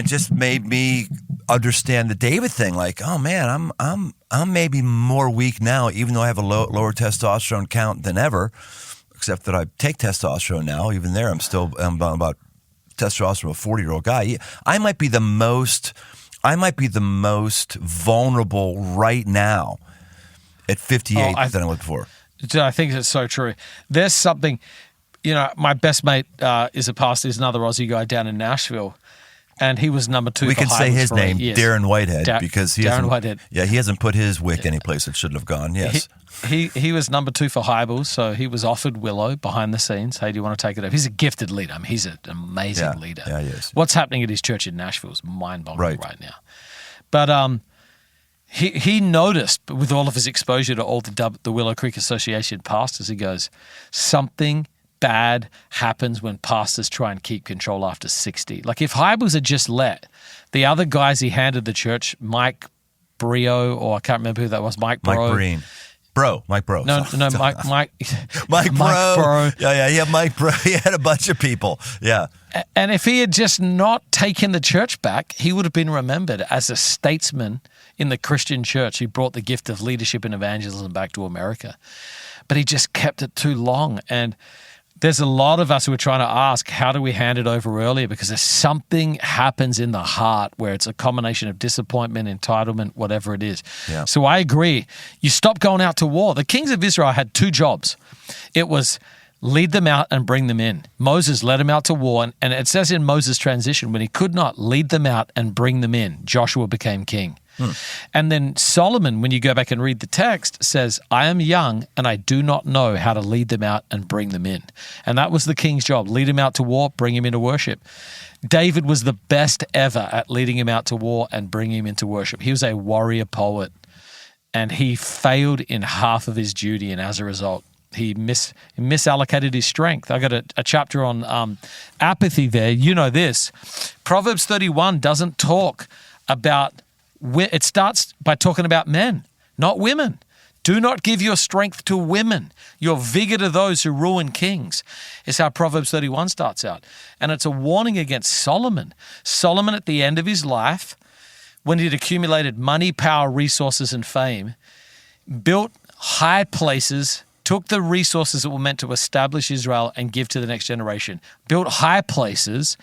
just made me understand the David thing. Like, oh man, I'm maybe more weak now, even though I have a lower testosterone count than ever. Except that I take testosterone now. Even there, I'm about testosterone of a 40-year-old guy. I might be the most vulnerable right now at 58 than I was before. I think it's so true. There's something, my best mate is a pastor. He's another Aussie guy down in Nashville. And he was number 2 we for can say his name, years. Darren Whitehead, because he Whitehead. Yeah, he hasn't put his wick anyplace it shouldn't have gone. Yes. He was number 2 for Hybels, so he was offered Willow behind the scenes. Hey, do you want to take it over? He's a gifted leader. He's an amazing leader. Yeah, he is. What's happening at his church in Nashville is mind-boggling right now. But he noticed, with all of his exposure to all the Willow Creek Association pastors, he goes, something bad happens when pastors try and keep control after 60. Like if Hybels had just let the other guys he handed the church, Mike Brio, or I can't remember who that was, Mike Breen. Mike Bro. No, Mike Bro. Yeah, Mike Bro. He had a bunch of people. Yeah. And if he had just not taken the church back, he would have been remembered as a statesman in the Christian church who brought the gift of leadership and evangelism back to America. But he just kept it too long. And there's a lot of us who are trying to ask, how do we hand it over earlier? Because there's something happens in the heart where it's a combination of disappointment, entitlement, whatever it is. Yeah. So I agree. You stop going out to war. The kings of Israel had two jobs. It was lead them out and bring them in. Moses led them out to war. And it says in Moses' transition, when he could not lead them out and bring them in, Joshua became king. And then Solomon, when you go back and read the text, says, I am young and I do not know how to lead them out and bring them in. And that was the king's job. Lead him out to war, bring him into worship. David was the best ever at leading him out to war and bringing him into worship. He was a warrior poet and he failed in half of his duty. And as a result, he misallocated his strength. I got a chapter on apathy there. You know this. Proverbs 31 doesn't talk about, it starts by talking about men, not women. Do not give your strength to women, your vigor to those who ruin kings, is how Proverbs 31 starts out. And it's a warning against Solomon. Solomon at the end of his life, when he'd accumulated money, power, resources, and fame, built high places, took the resources that were meant to establish Israel and give to the next generation, built high places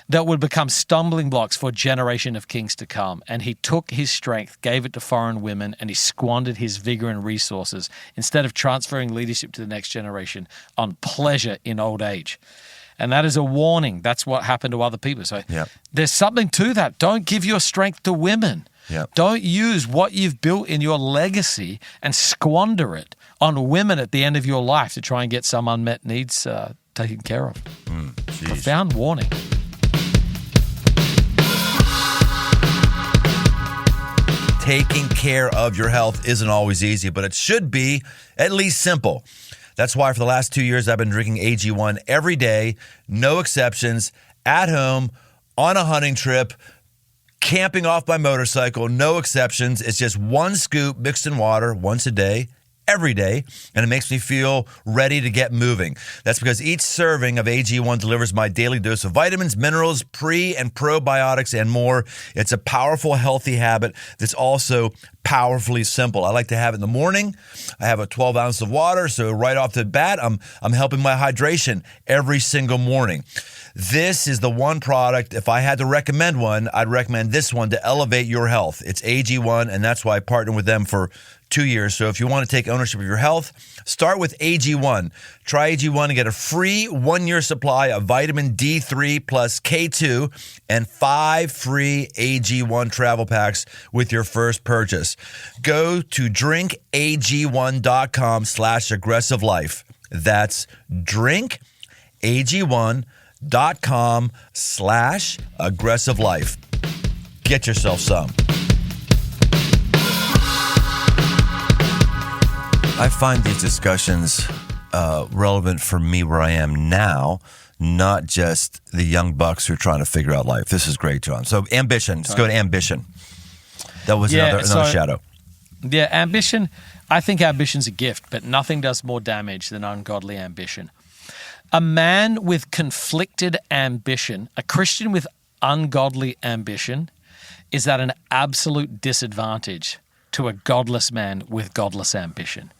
that would become stumbling blocks for a generation of kings to come. And he took his strength, gave it to foreign women, and he squandered his vigor and resources instead of transferring leadership to the next generation on pleasure in old age. And that is a warning. That's what happened to other people. So there's something to that. Don't give your strength to women. Don't use what you've built in your legacy and squander it on women at the end of your life to try and get some unmet needs taken care of. Profound warning. Taking care of your health isn't always easy, but it should be at least simple. That's why for the last 2 years, I've been drinking AG1 every day, no exceptions, at home, on a hunting trip, camping off my motorcycle, no exceptions. It's just one scoop mixed in water once a day, every day, and it makes me feel ready to get moving. That's because each serving of AG1 delivers my daily dose of vitamins, minerals, pre- and probiotics, and more. It's a powerful, healthy habit that's also powerfully simple. I like to have it in the morning. I have a 12 ounces of water, so right off the bat, I'm helping my hydration every single morning. This is the one product, if I had to recommend one, I'd recommend this one to elevate your health. It's AG1, and that's why I partnered with them for 2 years. So if you want to take ownership of your health, start with AG1. Try AG1 and get a free 1-year supply of vitamin D3 plus K2 and 5 free AG1 travel packs with your first purchase. Go to drinkag1.com/aggressivelife. That's drinkag1.com/aggressivelife. Get yourself some. I find these discussions relevant for me where I am now, not just the young bucks who are trying to figure out life. This is great, John. So ambition. Let's go to ambition. That was another shadow. Yeah, ambition. I think ambition's a gift, but nothing does more damage than ungodly ambition. A man with conflicted ambition, a Christian with ungodly ambition, is at an absolute disadvantage to a godless man with godless ambition.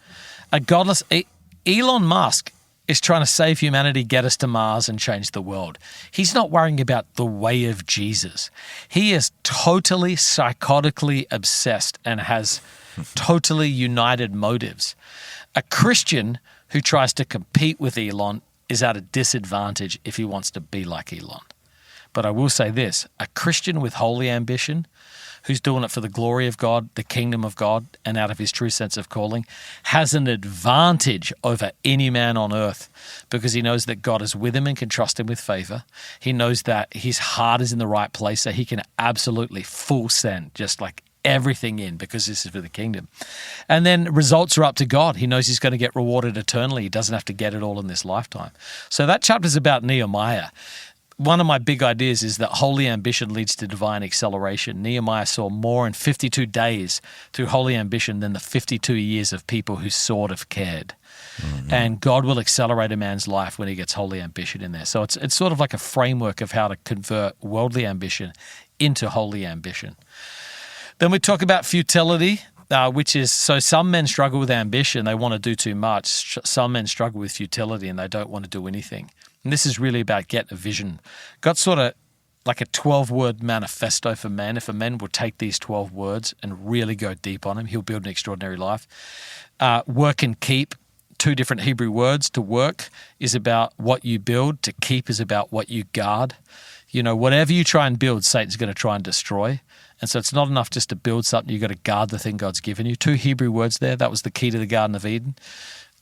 Elon Musk is trying to save humanity, get us to Mars, and change the world. He's not worrying about the way of Jesus. He is totally psychotically obsessed and has totally united motives. A Christian who tries to compete with Elon is at a disadvantage if he wants to be like Elon. But I will say this, a Christian with holy ambition who's doing it for the glory of God, the kingdom of God, and out of his true sense of calling, has an advantage over any man on earth because he knows that God is with him and can trust him with favor. He knows that his heart is in the right place, so he can absolutely full send, just like everything in, because this is for the kingdom. And then results are up to God. He knows he's going to get rewarded eternally. He doesn't have to get it all in this lifetime. So that chapter is about Nehemiah. One of my big ideas is that holy ambition leads to divine acceleration. Nehemiah saw more in 52 days through holy ambition than the 52 years of people who sort of cared. Mm-hmm. And God will accelerate a man's life when he gets holy ambition in there. So it's sort of like a framework of how to convert worldly ambition into holy ambition. Then we talk about futility. which is, so some men struggle with ambition. They want to do too much. Some men struggle with futility and they don't want to do anything. And this is really about getting a vision. Got sort of like a 12-word manifesto for men. If a man will take these 12 words and really go deep on them, he'll build an extraordinary life. Work and keep, 2 different Hebrew words. To work is about what you build. To keep is about what you guard. You know, whatever you try and build, Satan's going to try and destroy. And so it's not enough just to build something. You've got to guard the thing God's given you. 2 Hebrew words there. That was the key to the Garden of Eden.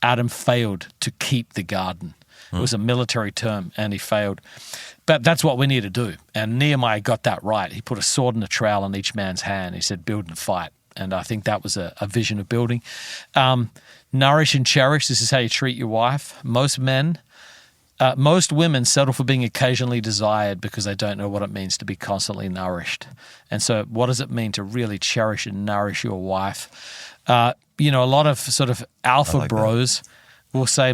Adam failed to keep the garden. It was a military term, and he failed. But that's what we need to do. And Nehemiah got that right. He put a sword and a trowel in each man's hand. He said, build and fight. And I think that was a vision of building. Nourish and cherish. This is how you treat your wife. Most women settle for being occasionally desired because they don't know what it means to be constantly nourished. And so what does it mean to really cherish and nourish your wife? A lot of sort of alpha bros will say,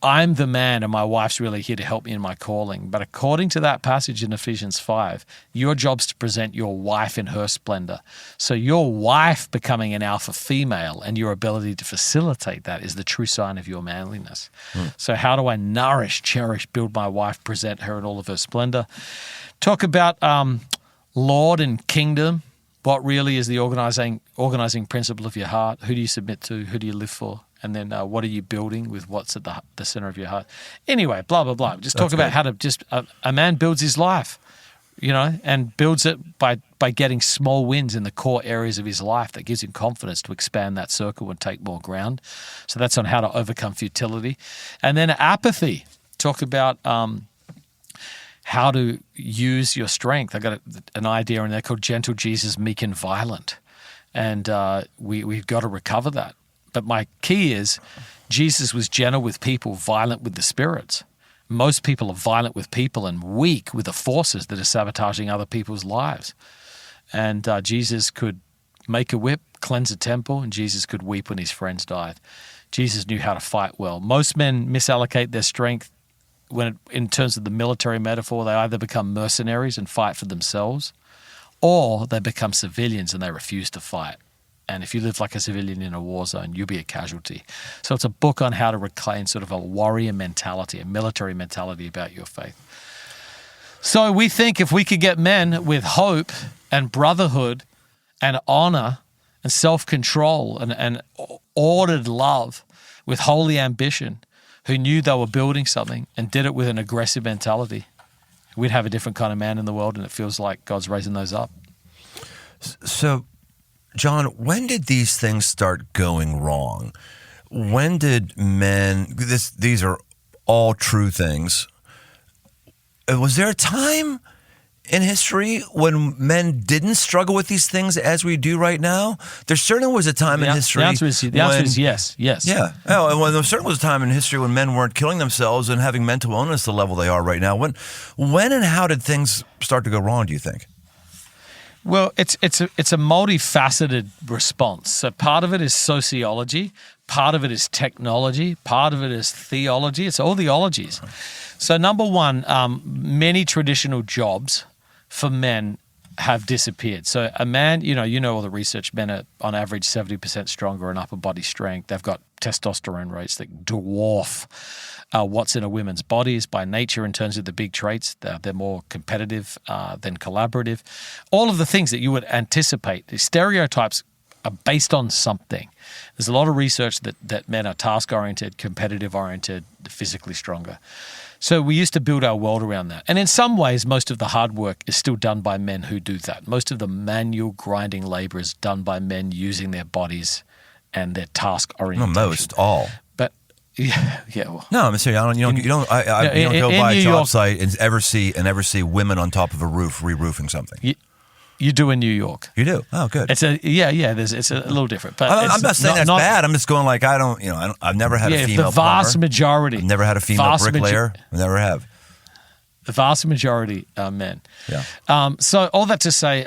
I'm the man and my wife's really here to help me in my calling. But according to that passage in Ephesians 5, your job's to present your wife in her splendor. So your wife becoming an alpha female and your ability to facilitate that is the true sign of your manliness. So how do I nourish, cherish, build my wife, present her in all of her splendor? Talk about Lord and kingdom. What really is the organizing principle of your heart? Who do you submit to? Who do you live for? And then what are you building with what's at the center of your heart? Anyway, blah, blah, blah. Just talk about how to a man builds his life, and builds it by getting small wins in the core areas of his life that gives him confidence to expand that circle and take more ground. So that's on how to overcome futility. And then apathy. Talk about how to use your strength. I got an idea in there called gentle Jesus, meek and violent. And we've got to recover that. But my key is Jesus was gentle with people, violent with the spirits. Most people are violent with people and weak with the forces that are sabotaging other people's lives. And Jesus could make a whip, cleanse a temple, and Jesus could weep when his friends died. Jesus knew how to fight well. Most men misallocate their strength in terms of the military metaphor. They either become mercenaries and fight for themselves, or they become civilians and they refuse to fight. And if you live like a civilian in a war zone, you'll be a casualty. So it's a book on how to reclaim sort of a warrior mentality, a military mentality about your faith. So we think if we could get men with hope and brotherhood and honor and self-control and ordered love with holy ambition, who knew they were building something and did it with an aggressive mentality, we'd have a different kind of man in the world, and it feels like God's raising those up. So, Jon, when did these things start going wrong? When did men, these are all true things. Was there a time in history when men didn't struggle with these things as we do right now? There certainly was a time in history. The answer is yes. Yeah. Oh, well, there certainly was a time in history when men weren't killing themselves and having mental illness the level they are right now. When and how did things start to go wrong, do you think? Well, it's a multifaceted response. So part of it is sociology, part of it is technology, part of it is theology. It's all theologies. So number one, many traditional jobs for men have disappeared. So a man, you know all the research, men are on average 70% stronger in upper body strength. They've got testosterone rates that dwarf what's in a woman's bodies by nature in terms of the big traits. They're more competitive than collaborative. All of the things that you would anticipate. The stereotypes are based on something. There's a lot of research that men are task-oriented, competitive-oriented, physically stronger. So we used to build our world around that. And in some ways, most of the hard work is still done by men who do that. Most of the manual grinding labor is done by men using their bodies and their task orientation. No, most, all. But yeah. Well, no, I'm serious. You don't go by a job site and ever see women on top of a roof re-roofing something. You do in New York. You do? Oh, good. It's a little different. But I'm not saying that's bad. I'm just going like I've never had a female the vast plumber. Majority. I've never had a female bricklayer. I never have. The vast majority are men. Yeah. So all that to say,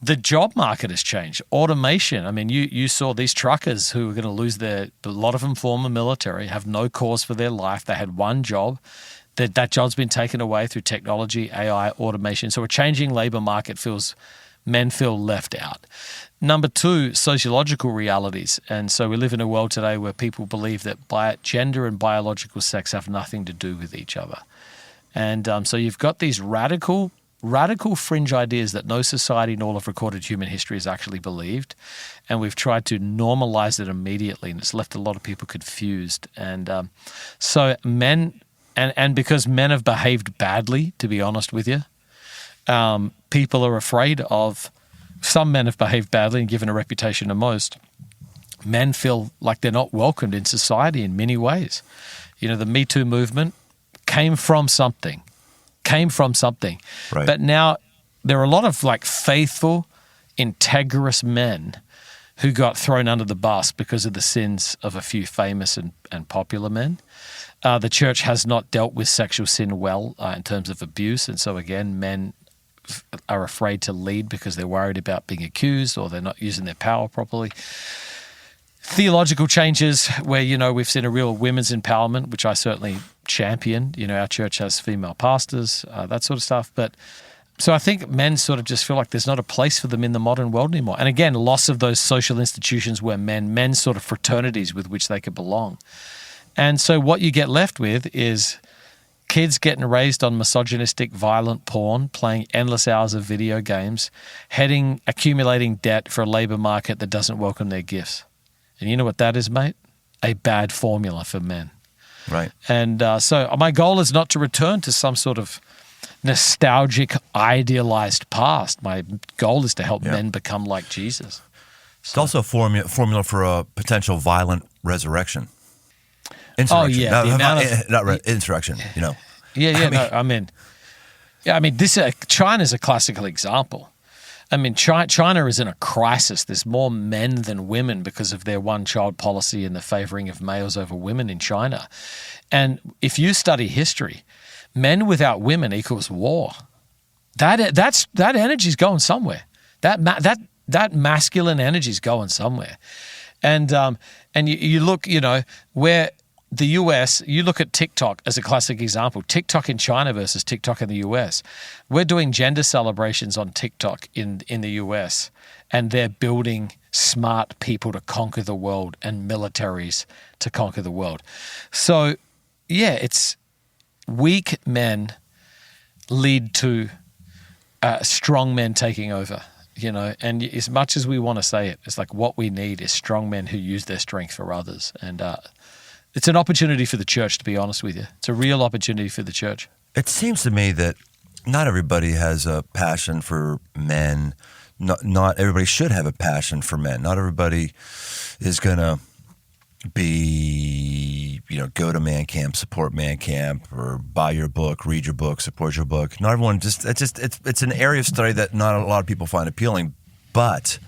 the job market has changed. Automation. I mean, you saw these truckers who were going to lose a lot of them former military, have no cause for their life. They had one job. That job's been taken away through technology, AI, automation. So a changing labor market feels men feel left out. Number two, sociological realities. And so we live in a world today where people believe that gender and biological sex have nothing to do with each other. And so you've got these radical fringe ideas that no society in all of recorded human history has actually believed. And we've tried to normalize it immediately, and it's left a lot of people confused. And so men, and because men have behaved badly, to be honest with you, people are afraid of, some men have behaved badly and given a reputation to most. Men feel like they're not welcomed in society in many ways. You know, the Me Too movement came from something. Right. But now there are a lot of like faithful, integrous men who got thrown under the bus because of the sins of a few famous and popular men. The church has not dealt with sexual sin well in terms of abuse. And so again, men are afraid to lead because they're worried about being accused or they're not using their power properly. Theological changes where, you know, we've seen a real women's empowerment, which I certainly champion. You know, our church has female pastors, that sort of stuff. But so I think men sort of just feel like there's not a place for them in the modern world anymore. And again, loss of those social institutions where men's sort of fraternities with which they could belong. And so what you get left with is kids getting raised on misogynistic, violent porn, playing endless hours of video games, accumulating debt for a labor market that doesn't welcome their gifts. And you know what that is, mate? A bad formula for men. Right. And so my goal is not to return to some sort of nostalgic, idealized past. My goal is to help men become like Jesus. It's also a formula for a potential violent resurrection. Insurrection. Oh, yeah. Not insurrection, you know. China's a classical example. I mean, China is in a crisis. There's more men than women because of their one-child policy and the favoring of males over women in China. And if you study history, men without women equals war. That energy's going somewhere. That masculine energy's going somewhere. And you look, you know, where the US, you look at TikTok as a classic example. TikTok in China versus TikTok in the US. We're doing gender celebrations on TikTok in the US, and they're building smart people to conquer the world and militaries to conquer the world. So, yeah, it's weak men lead to strong men taking over, you know. And as much as we want to say it, it's like what we need is strong men who use their strength for others. And it's an opportunity for the church, to be honest with you. It's a real opportunity for the church. It seems to me that not everybody has a passion for men. Not everybody should have a passion for men. Not everybody is going to be, you know, go to man camp, support man camp, or buy your book, read your book, support your book. Not everyone it's an area of study that not a lot of people find appealing, but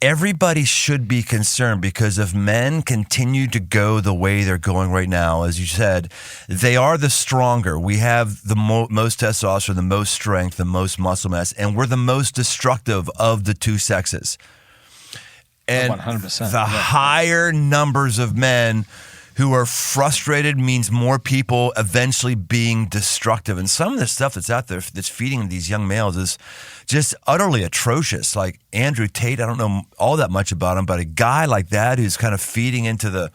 everybody should be concerned, because if men continue to go the way they're going right now, as you said, they are the stronger. We have the most testosterone, the most strength, the most muscle mass, and we're the most destructive of the two sexes. And 100%. The higher numbers of men who are frustrated means more people eventually being destructive. And some of the stuff that's out there that's feeding these young males is just utterly atrocious. Like Andrew Tate, I don't know all that much about him, but a guy like that who's kind of feeding into the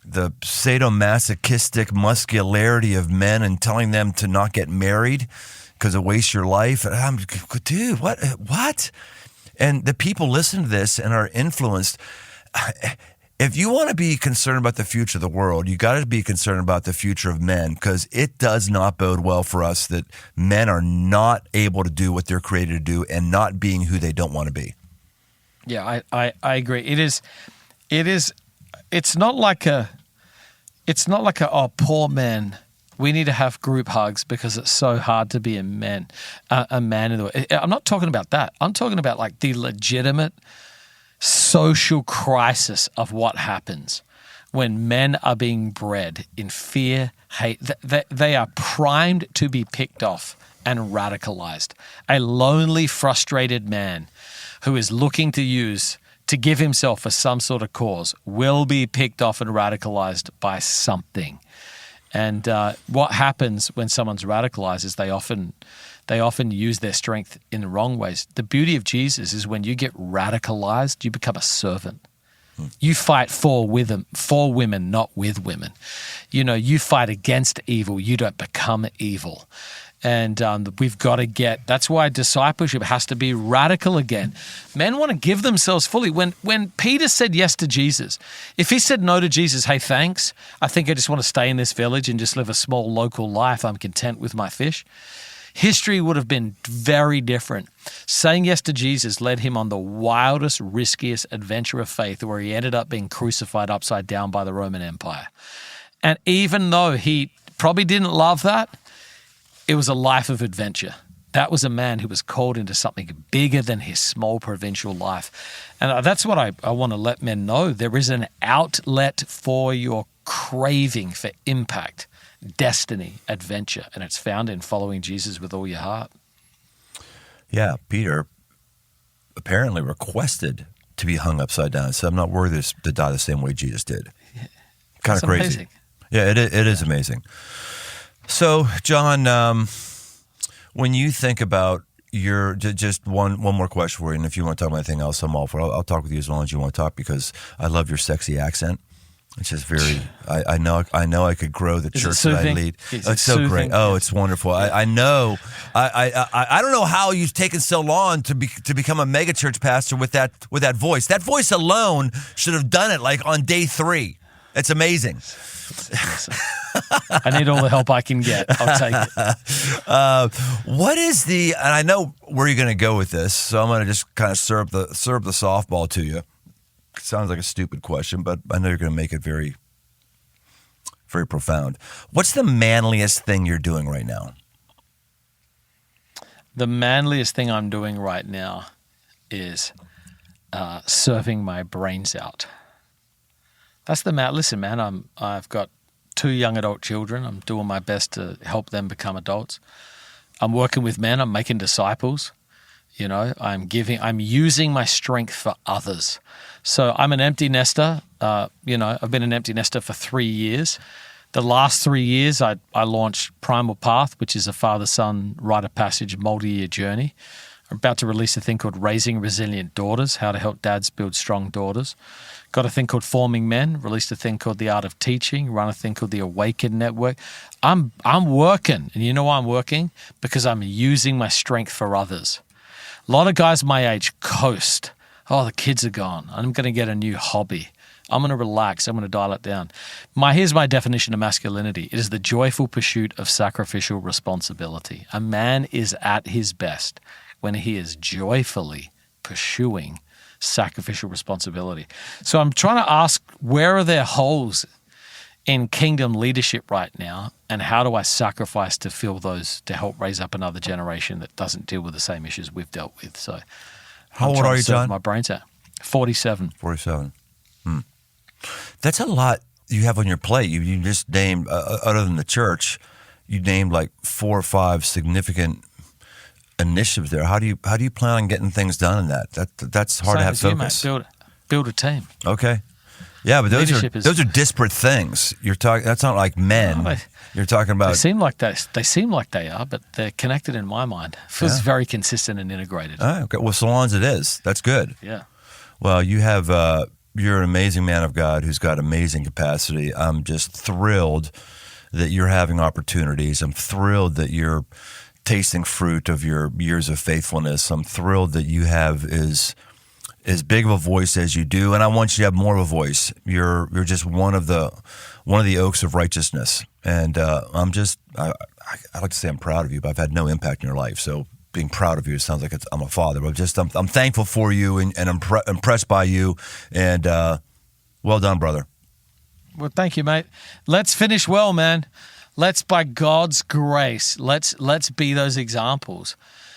sadomasochistic muscularity of men and telling them to not get married because it wastes your life. And I'm, dude, what? And the people listen to this and are influenced. If you want to be concerned about the future of the world, you got to be concerned about the future of men, because it does not bode well for us that men are not able to do what they're created to do and not being who they don't want to be. Yeah, I agree. It's not like a poor men, we need to have group hugs because it's so hard to be a man in the world. I'm not talking about that. I'm talking about like the legitimate social crisis of what happens when men are being bred in fear, hate. They are primed to be picked off and radicalized. A lonely, frustrated man who is looking to give himself for some sort of cause will be picked off and radicalized by something. And what happens when someone's radicalized is they often they often use their strength in the wrong ways. The beauty of Jesus is when you get radicalized, you become a servant. You fight for women, not with women. You fight against evil. You don't become evil. And we've got to that's why discipleship has to be radical again. Men want to give themselves fully. When Peter said yes to Jesus, if he said no to Jesus, hey, thanks, I think I just want to stay in this village and just live a small local life. I'm content with my fish. History would have been very different. Saying yes to Jesus led him on the wildest, riskiest adventure of faith where he ended up being crucified upside down by the Roman Empire. And even though he probably didn't love that, it was a life of adventure. That was a man who was called into something bigger than his small provincial life. And that's what I want to let men know. There is an outlet for your craving for impact, destiny, adventure, and it's found in following Jesus with all your heart. Yeah, Peter apparently requested to be hung upside down. So I'm not worthy to die the same way Jesus did. Kind of crazy. Amazing. Yeah, it is amazing. So, Jon, when you think about just one more question for you, and if you want to talk about anything else, I'm all for it. I'll talk with you as long as you want to talk because I love your sexy accent. It's just very. I know I could grow the church that I lead. It's so soothing? Great. Oh, it's wonderful. I know. I don't know how you've taken so long to become a mega church pastor with that voice. That voice alone should have done it like on day 3. It's amazing. I need all the help I can get. I'll take it. What is and I know where you're going to go with this, so I'm going to just kind of serve the softball to you. It sounds like a stupid question, but I know you're going to make it very, very profound. What's the manliest thing you're doing right now? The manliest thing I'm doing right now is serving my brains out. That's the man. Listen, man, I've got 2 young adult children. I'm doing my best to help them become adults. I'm working with men. I'm making disciples. I'm using my strength for others. So I'm an empty nester. I've been an empty nester for 3 years. The last 3 years, I launched Primal Path, which is a father-son rite of passage multi-year journey. I'm about to release a thing called Raising Resilient Daughters, how to help dads build strong daughters. Got a thing called Forming Men, released a thing called The Art of Teaching, run a thing called the Awaken Network. I'm working, and you know why I'm working? Because I'm using my strength for others. A lot of guys my age coast. Oh, the kids are gone. I'm going to get a new hobby. I'm going to relax. I'm going to dial it down. Here's my definition of masculinity. It is the joyful pursuit of sacrificial responsibility. A man is at his best when he is joyfully pursuing sacrificial responsibility. So I'm trying to ask, where are there holes in kingdom leadership right now, and how do I sacrifice to fill those to help raise up another generation that doesn't deal with the same issues we've dealt with? So how old are you, Jon? My brain's out. 47. 47. That's a lot you have on your plate. You just named, other than the church, you named like 4 or 5 significant initiatives there. How do you plan on getting things done in that? That's hard to have focus. You, mate. Build a team. Okay. Yeah, but those are disparate things. You're talking. That's not like men. No, you're talking about. They seem like they are, but they're connected in my mind. Feels very consistent and integrated. Oh, okay. Well, so long as it is, that's good. Yeah. Well, you're an amazing man of God who's got amazing capacity. I'm just thrilled that you're having opportunities. I'm thrilled that you're tasting fruit of your years of faithfulness. I'm thrilled that you have as big of a voice as you do, and I want you to have more of a voice. You're just one of the oaks of righteousness, and I like to say I'm proud of you, but I've had no impact in your life. So being proud of you, it sounds like I'm a father, but I'm thankful for you and I'm impressed by you, and well done, brother. Well, thank you, mate. Let's finish well, man. Let's, by God's grace, let's be those examples.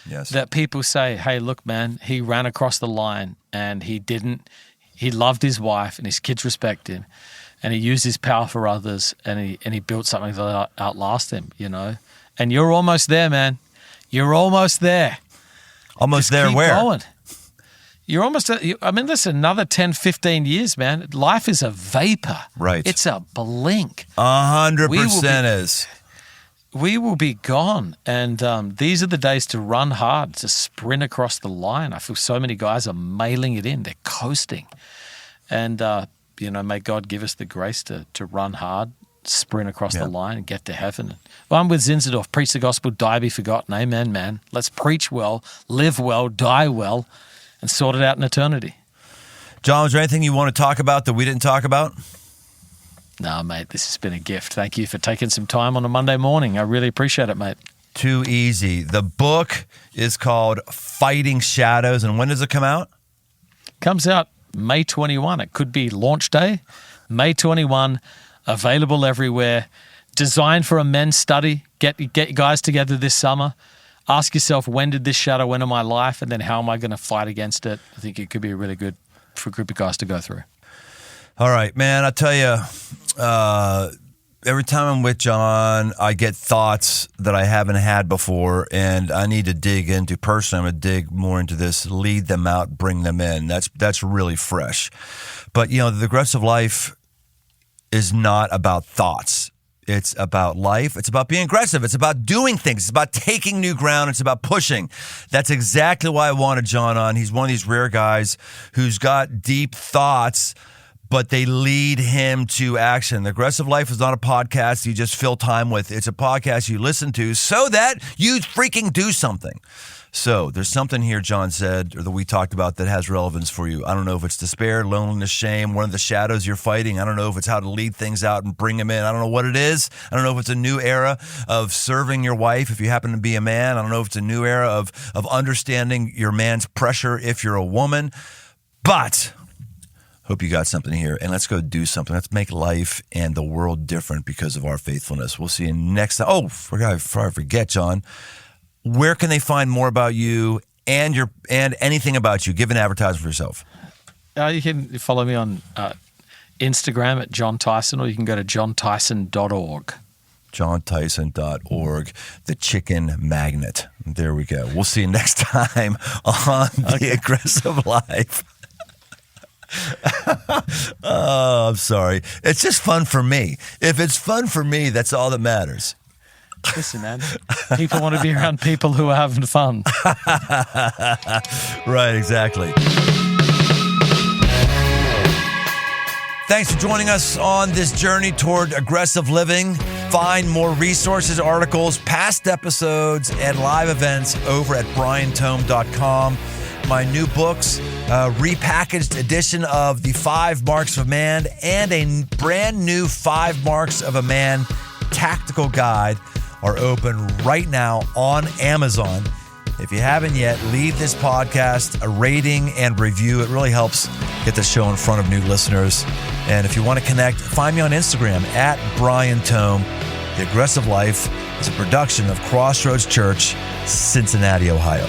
Yes. That people say, hey, look, man, he ran across the line and he loved his wife and his kids respect him, and he used his power for others, and he built something that outlast him, And you're almost there, man. You're almost there. Almost Just there keep where? Going. You're almost, listen, another 10, 15 years, man. Life is a vapor. Right. It's a blink. 100% is. We will be gone. And these are the days to run hard, to sprint across the line. I feel so many guys are mailing it in. They're coasting. And, may God give us the grace to run hard, sprint across the line and get to heaven. Well, I'm with Zinzendorf. Preach the gospel, die, be forgotten. Amen, man. Let's preach well, live well, die well, and sort it out in eternity. John, was there anything you want to talk about that we didn't talk about? No, mate, this has been a gift. Thank you for taking some time on a Monday morning. I really appreciate it, mate. Too easy. The book is called Fighting Shadows, and when does it come out? Comes out May 21. It could be launch day. May 21, available everywhere. Designed for a men's study. Get guys together this summer. Ask yourself, when did this shadow enter my life, and then how am I going to fight against it? I think it could be really good for a group of guys to go through. All right, man, I'll tell you, every time I'm with John, I get thoughts that I haven't had before, and I need to dig into. Personally, I'm going to dig more into this, lead them out, bring them in. That's really fresh. But, the aggressive life is not about thoughts. It's about life. It's about being aggressive. It's about doing things. It's about taking new ground. It's about pushing. That's exactly why I wanted John on. He's one of these rare guys who's got deep thoughts, but they lead him to action. The Aggressive Life is not a podcast you just fill time with. It's a podcast you listen to so that you freaking do something. So there's something here John said, or that we talked about, that has relevance for you. I don't know if it's despair, loneliness, shame, one of the shadows you're fighting. I don't know if it's how to lead things out and bring them in. I don't know what it is. I don't know if it's a new era of serving your wife if you happen to be a man. I don't know if it's a new era of understanding your man's pressure if you're a woman. But hope you got something here, and let's go do something. Let's make life and the world different because of our faithfulness. We'll see you next time. Oh, before I forget, John, where can they find more about you and anything about you? Give an advertisement for yourself. You can follow me on Instagram at Jon Tyson, or you can go to jontyson.org. JonTyson.org, the chicken magnet. There we go. We'll see you next time on The Aggressive Life. Oh, I'm sorry. It's just fun for me. If it's fun for me, that's all that matters. Listen, man, people want to be around people who are having fun. Right, exactly. Thanks for joining us on this journey toward aggressive living. Find more resources, articles, past episodes, and live events over at briantome.com. My new books, repackaged edition of The 5 Marks of a Man, and a brand new 5 Marks of a Man tactical guide are open right now on Amazon. If you haven't yet, leave this podcast a rating and review. It really helps get the show in front of new listeners. And if you want to connect, find me on Instagram at Brian Tome. The Aggressive Life is a production of Crossroads Church, Cincinnati, Ohio.